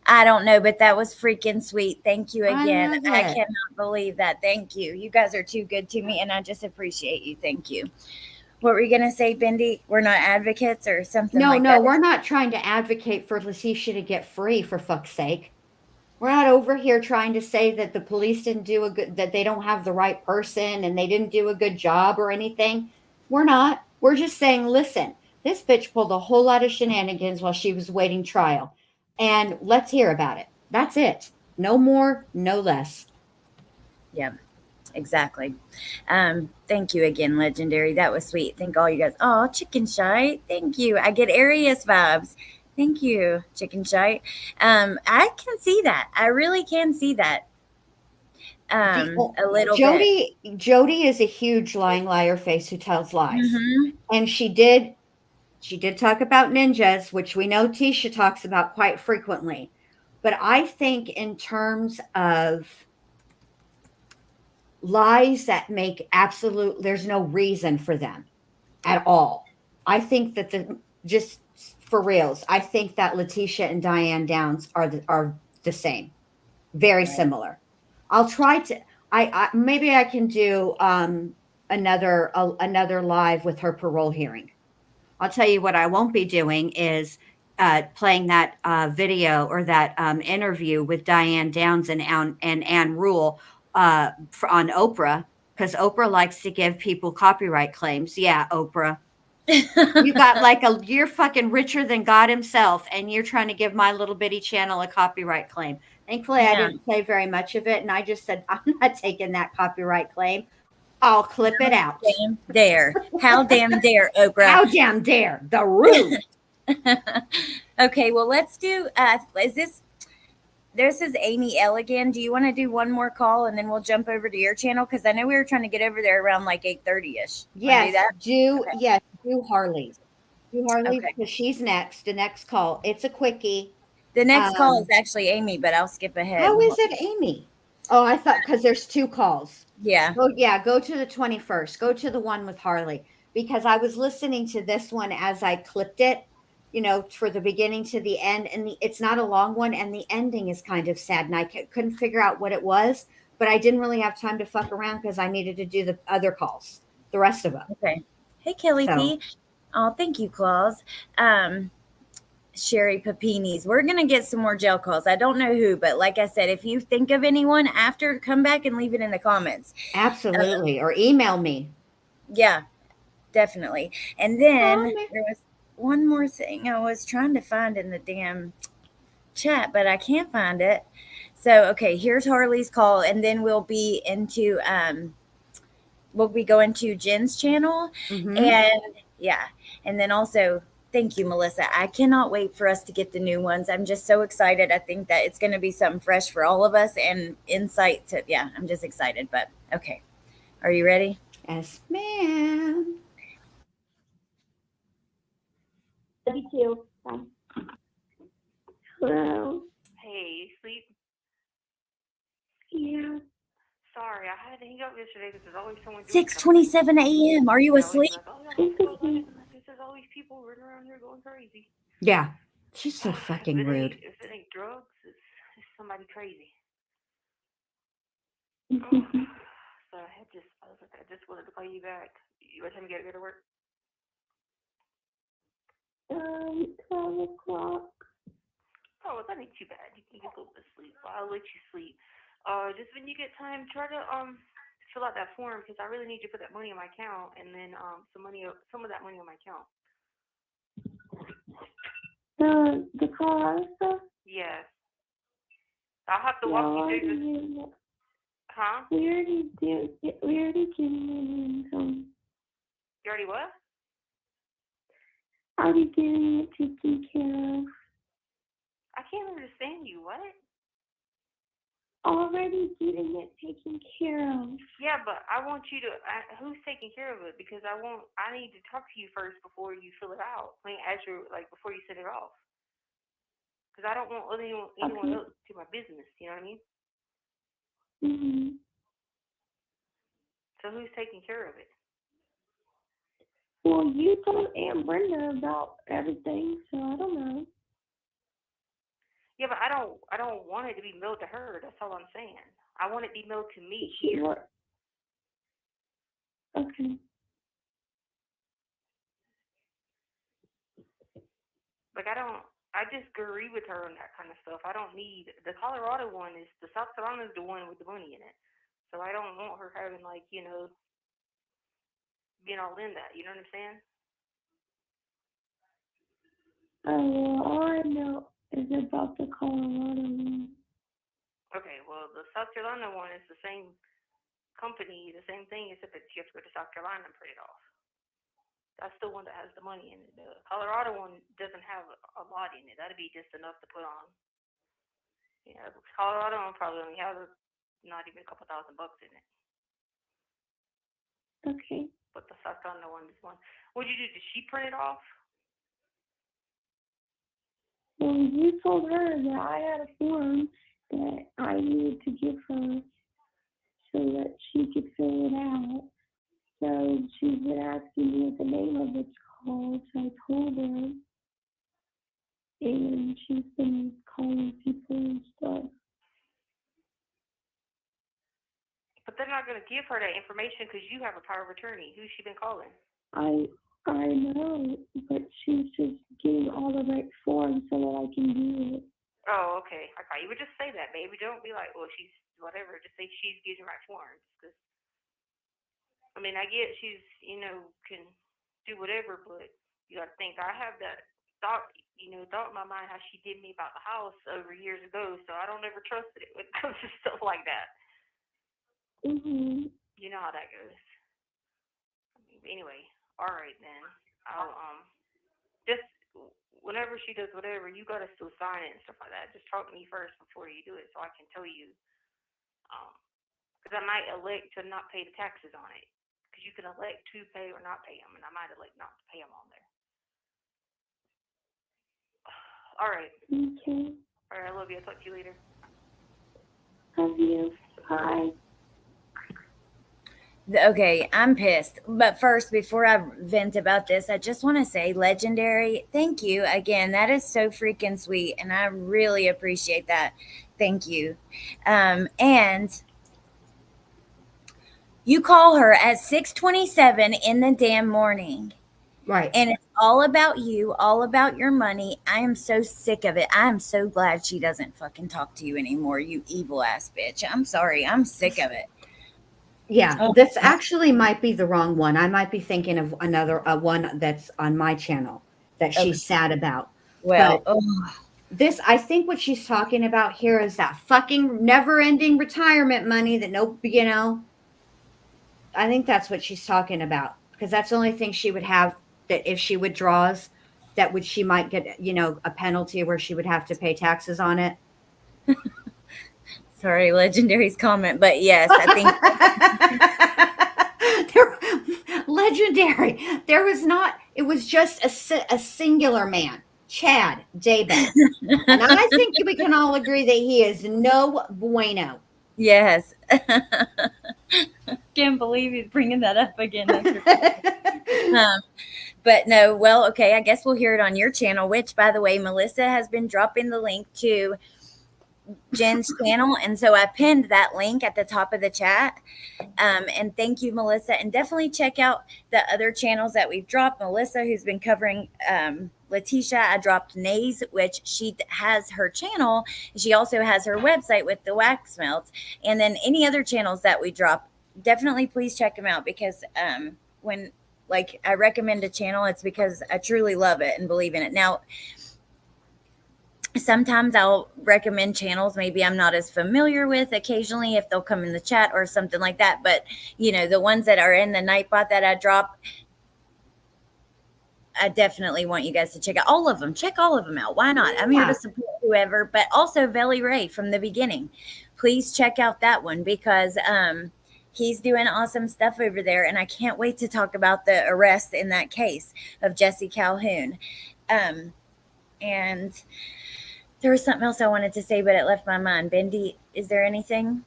I don't know, but that was freaking sweet. Thank you again. love I it. cannot believe that. Thank you. You guys are too good to me, and I just appreciate you. Thank you. What were you going to say, Bendy? We're not advocates or something No, like no, that? we're not trying to advocate for Letecia to get free, for fuck's sake. We're not over here trying to say that the police didn't do a good, that they don't have the right person and they didn't do a good job or anything. We're not. We're just saying, listen, this bitch pulled a whole lot of shenanigans while she was waiting trial. And let's hear about it. That's it. No more, no less. Yeah, exactly. Thank you again, Legendary. That was sweet. Thank all you guys. Oh, Chicken Shy. Thank you. I get Arius vibes. Thank you, Chicken Shy. I can see that. I really can see that. A little bit. Jody is a huge lying liar face who tells lies. Mhm. And she did talk about ninjas, which we know Tisha talks about quite frequently. But I think in terms of lies that make there's no reason for them at all. I think that just for reals, I think that Letecia and Diane Downs are the same, very similar. I'll try to. I maybe I can do another live with her parole hearing. I'll tell you what I won't be doing is playing that video or that interview with Diane Downs and Ann Rule on Oprah, because Oprah likes to give people copyright claims. Yeah, Oprah. You got you're fucking richer than God himself, and you're trying to give my little bitty channel a copyright claim. Thankfully, I didn't play very much of it, and I just said, I'm not taking that copyright claim. I'll clip it out. Damn dare. How damn dare, Oprah. How damn dare. The rude. Okay, well, let's do, this is Amy L again. Do you want to do one more call and then we'll jump over to your channel? Because I know we were trying to get over there around like 8:30ish. Yes, do Harley. Do Harley because she's next. The next call. It's a quickie. The next call is actually Amy, but I'll skip ahead. How is it Amy? Oh, I thought because there's 2 calls. Yeah. Oh, yeah. Go to the 21st. Go to the one with Harley, because I was listening to this one as I clipped it, for the beginning to the end. And it's not a long one. And the ending is kind of sad. And I couldn't figure out what it was, but I didn't really have time to fuck around because I needed to do the other calls, the rest of them. Okay. Hey, Kelly P. Oh, thank you, Claus. Sherry Papinis. We're going to get some more jail calls. I don't know who, but like I said, if you think of anyone after, come back and leave it in the comments. Absolutely. Or email me. Yeah, definitely. And then there was one more thing I was trying to find in the damn chat, but I can't find it. So, okay, here's Harley's call, and then we'll be going to Jen's channel. Mm-hmm. And yeah, and then also, thank you, Melissa. I cannot wait for us to get the new ones. I'm just so excited. I think that it's going to be something fresh for all of us and insight to, yeah, I'm just excited. But okay. Are you ready? Yes, ma'am. Love you too. Bye. Hello. Hey, sleep? Yeah. Sorry, I had to hang up yesterday because there's always someone. 6:27 a.m. Are you asleep? There's always people running around here going crazy. Yeah, she's so fucking rude. If it ain't drugs, it's somebody crazy. Mhm. So I just wanted to call you back. What time you gotta go to work? 12 o'clock. Oh, well, that ain't too bad. You can get a little bit of sleep. I'll let you sleep. Just when you get time, try to fill out that form because I really need you to put that money in my account, and then some of that money on my account. The car stuff? Yes. I'll have to walk you through this. Huh? We already did income. You already what? I'll be getting it taken care of. I can't understand you. What? already getting it taken care of. Yeah, but I want you to. Who's taking care of it? Because I need to talk to you first before you fill it out. I mean, before you send it off. Because I don't want anyone Okay. else to my business. You know what I mean? Mhm. So who's taking care of it? Well, you told Aunt Brenda about everything, so I don't know. Yeah, but I don't want it to be mailed to her. That's all I'm saying. I want it to be mailed to me She here. wor- Okay. Like I just agree with her on that kind of stuff. I don't need the Colorado one. The South Carolina is the one with the money in it. So I don't want her having being all in that. You know what I'm saying? Well, all I know is about the Colorado one. Okay, well the South Carolina one is the same company, the same thing, except that you have to go to South Carolina and print it off. That's the one that has the money in it. The Colorado one doesn't have a lot in it. That'd be just enough to put on. Yeah, the Colorado one probably only has not even a couple $1,000 in it. Okay. But the South Carolina one is one. What'd you do? Did she print it off? Well, you told her that I had a form that I needed to give her so that she could fill it out. So she's been asking me what the name of it's called, so I told her. And she's been calling people and stuff. But they're not going to give her that information because you have a power of attorney. Who's she been calling? I know, but she's just getting all the right forms so that I can do it. Oh, okay. I thought you would just say that, baby. Don't be like, well, she's whatever. Just say she's getting the right forms. Because, I mean, I get she's, can do whatever, but you got to think. I have that thought in my mind how she did me about the house over years ago, so I don't ever trust it when it comes to stuff like that. Mhm. You know how that goes. I mean, anyway, all right then. I'll just whenever she does whatever, you gotta still sign it and stuff like that. Just talk to me first before you do it, so I can tell you. Because I might elect to not pay the taxes on it. Because you can elect to pay or not pay them, and I might elect not to pay them on there. All right. Okay. All right. I love you. I'll talk to you later. Love you. Bye. Okay, I'm pissed. But first, before I vent about this, I just want to say, Legendary, thank you. Again, that is so freaking sweet. And I really appreciate that. Thank you. And you call her at 6:27 in the damn morning. Right. And it's all about you, all about your money. I am so sick of it. I am so glad she doesn't fucking talk to you anymore, you evil ass bitch. I'm sorry. I'm sick of it. Yeah, Oh, this actually might be the wrong one. I might be thinking of another one that's on my channel that she's sad about. well, But this, I think what she's talking about here is that fucking never-ending retirement money that I think that's what she's talking about because that's the only thing she would have that if she withdraws, she might get, a penalty where she would have to pay taxes on it. sorry, Legendary's comment, but yes, I think Legendary. It was just a singular man, Chad Daybell. And I think we can all agree that he is no bueno. yes. Can't believe he's bringing that up again. But no, well, okay, I guess we'll hear it on your channel, which, by the way, Melissa has been dropping the link to Jen's channel. And so I pinned that link at the top of the chat. And thank you, Melissa. And definitely check out the other channels that we've dropped. Melissa, who's been covering Letecia. I dropped Nays, which she has her channel. She also has her website with the wax melts. And then any other channels that we drop, definitely please check them out because when I recommend a channel, it's because I truly love it and believe in it. Now, sometimes I'll recommend channels maybe I'm not as familiar with occasionally if they'll come in the chat or something like that. But, the ones that are in the Nightbot that I drop, I definitely want you guys to check out all of them. Check all of them out. Why not? I'm here to support whoever, but also Velly Ray from the beginning. Please check out that one because he's doing awesome stuff over there, and I can't wait to talk about the arrest in that case of Jesse Calhoun. And there was something else I wanted to say, but it left my mind. Bendy, is there anything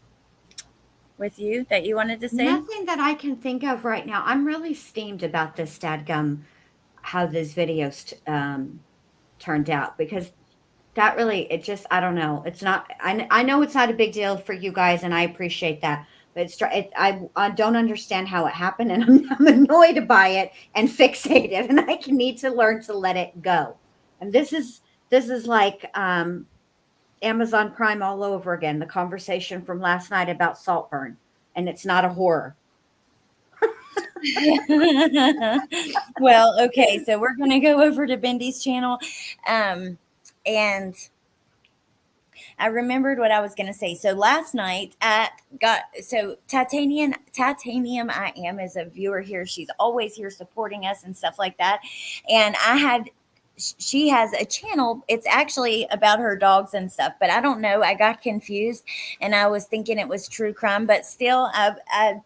with you that you wanted to say? Nothing that I can think of right now. I'm really steamed about this dadgum, how these videos turned out, because that really, it just, I don't know. It's not, I know it's not a big deal for you guys, and I appreciate that. But I don't understand how it happened, and I'm annoyed by it and fixated, and I need to learn to let it go. And this is like Amazon Prime all over again. The conversation from last night about Saltburn, and it's not a horror. Well, okay, so we're going to go over to Bendy's channel. And I remembered what I was going to say. So last night Titanium I Am is a viewer here. She's always here supporting us and stuff like that. And she has a channel. It's actually about her dogs and stuff, but I don't know. I got confused and I was thinking it was true crime, but still I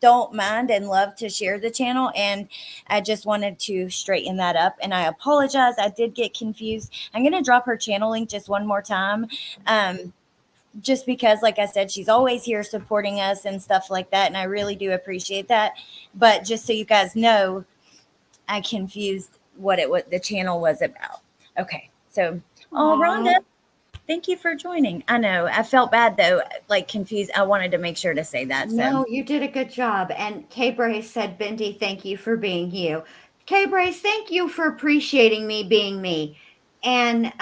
don't mind and love to share the channel, and I just wanted to straighten that up, and I apologize. I did get confused. I'm going to drop her channel link just one more time, just because, like I said, she's always here supporting us and stuff like that, and I really do appreciate that. But just so you guys know, I confused what the channel was about. Okay, so Rhonda, thank you for joining. I know I felt bad though, like confused. I wanted to make sure to say that. So. No, you did a good job. And Kay Brace said, Bendy, thank you for being you. Kay Brace, thank you for appreciating me being me. And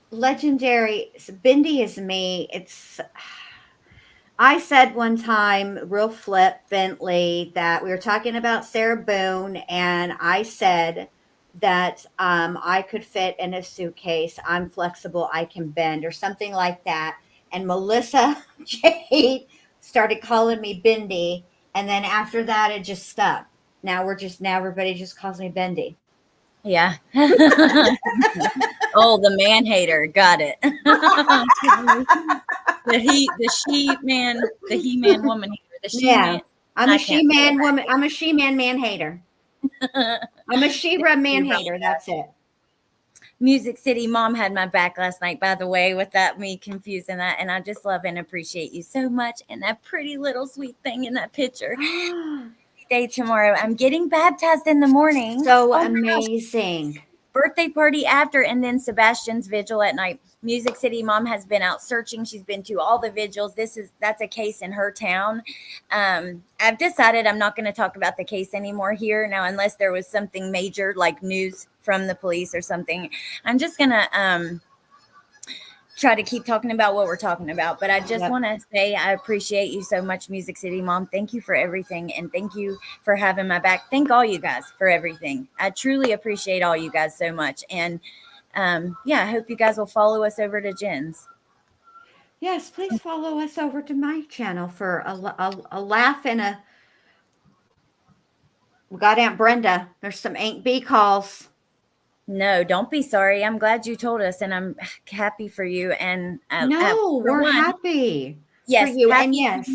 Legendary, Bendy is me. I said one time, real flippantly, that we were talking about Sarah Boone, and I said that I could fit in a suitcase. I'm flexible. I can bend, or something like that. And Melissa Jade started calling me Bendy, and then after that, it just stuck. Now everybody just calls me Bendy. Yeah. Oh, the man hater. Got it. the He-Man woman hater. Man. I'm a She-Man woman. I'm a She-Man hater. I'm a She-Ra man hater. That's it. Music City Mom had my back last night, by the way, without me confusing that. And I just love and appreciate you so much. And that pretty little sweet thing in that picture. Day tomorrow. I'm getting baptized in the morning. So amazing. Birthday party after, and then Sebastian's vigil at night. Music City Mom has been out searching. She's been to all the vigils. That's a case in her town. I've decided I'm not going to talk about the case anymore here now, unless there was something major like news from the police or something. I'm just going to try to keep talking about what we're talking about. But I just want to say I appreciate you so much, Music City Mom. Thank you for everything, and thank you for having my back. Thank all you guys for everything. I truly appreciate all you guys so much. And I hope you guys will follow us over to Jen's. Yes, please follow us over to my channel for a laugh and a. We got Aunt Brenda. There's some Aunt B calls. No, don't be sorry. I'm glad you told us, and I'm happy for you. And we're happy. Yes, for you. Happy And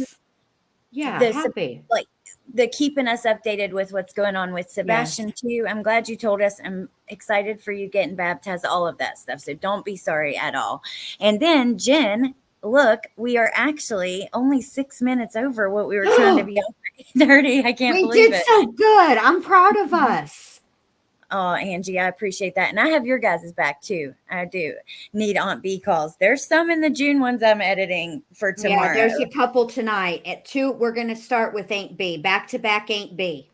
yes, happy. Like the keeping us updated with what's going on with Sebastian too. I'm glad you told us. I'm excited for you getting baptized, all of that stuff. So don't be sorry at all. And then Jen, look, we are actually only 6 minutes over what we were trying to be on for 8:30. I can't believe it. We did so good. I'm proud of us. Oh, Angie, I appreciate that. And I have your guys' back too. I do need Aunt B calls. There's some in the June ones I'm editing for tomorrow. Yeah, there's a couple tonight. At 2, we're going to start with Aunt B. Back to back Aunt B.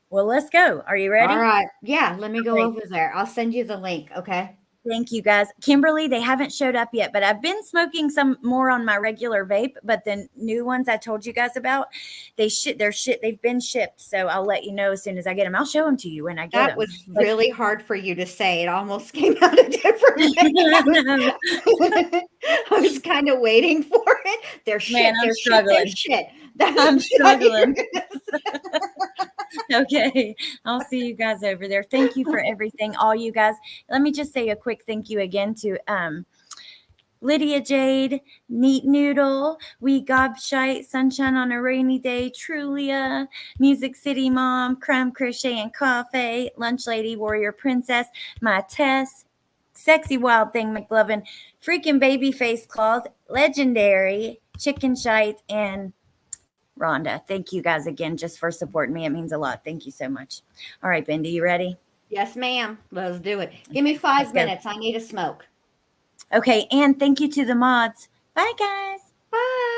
Well, let's go. Are you ready? All right. Yeah, let me go over there. I'll send you the link. Okay. Thank you, guys. Kimberly, they haven't showed up yet, but I've been smoking some more on my regular vape. But the new ones I told you guys about, they've been shipped. So I'll let you know as soon as I get them. I'll show them to you when I get them. That was really hard for you to say. It almost came out a different way. I was kind of waiting for it. They're shit. Man, I'm struggling. Shit. I'm struggling. Okay. I'll see you guys over there. Thank you for everything, all you guys. Let me just say a quick thank you again to Lydia Jade, Neat Noodle, We Gobshite, Sunshine on a Rainy Day, Trulia, Music City Mom, Crumb Crochet and Coffee, Lunch Lady, Warrior Princess, My Tess, Sexy Wild Thing McLovin, Freaking Baby Face Claws, Legendary, Chicken Shite, and Rhonda. Thank you guys again just for supporting me. It means a lot. Thank you so much. All right, Bendy, you ready? Yes, ma'am. Let's do it. Give me 5 Let's go. minutes. I need a smoke. Okay, and thank you to the mods. Bye, guys. Bye.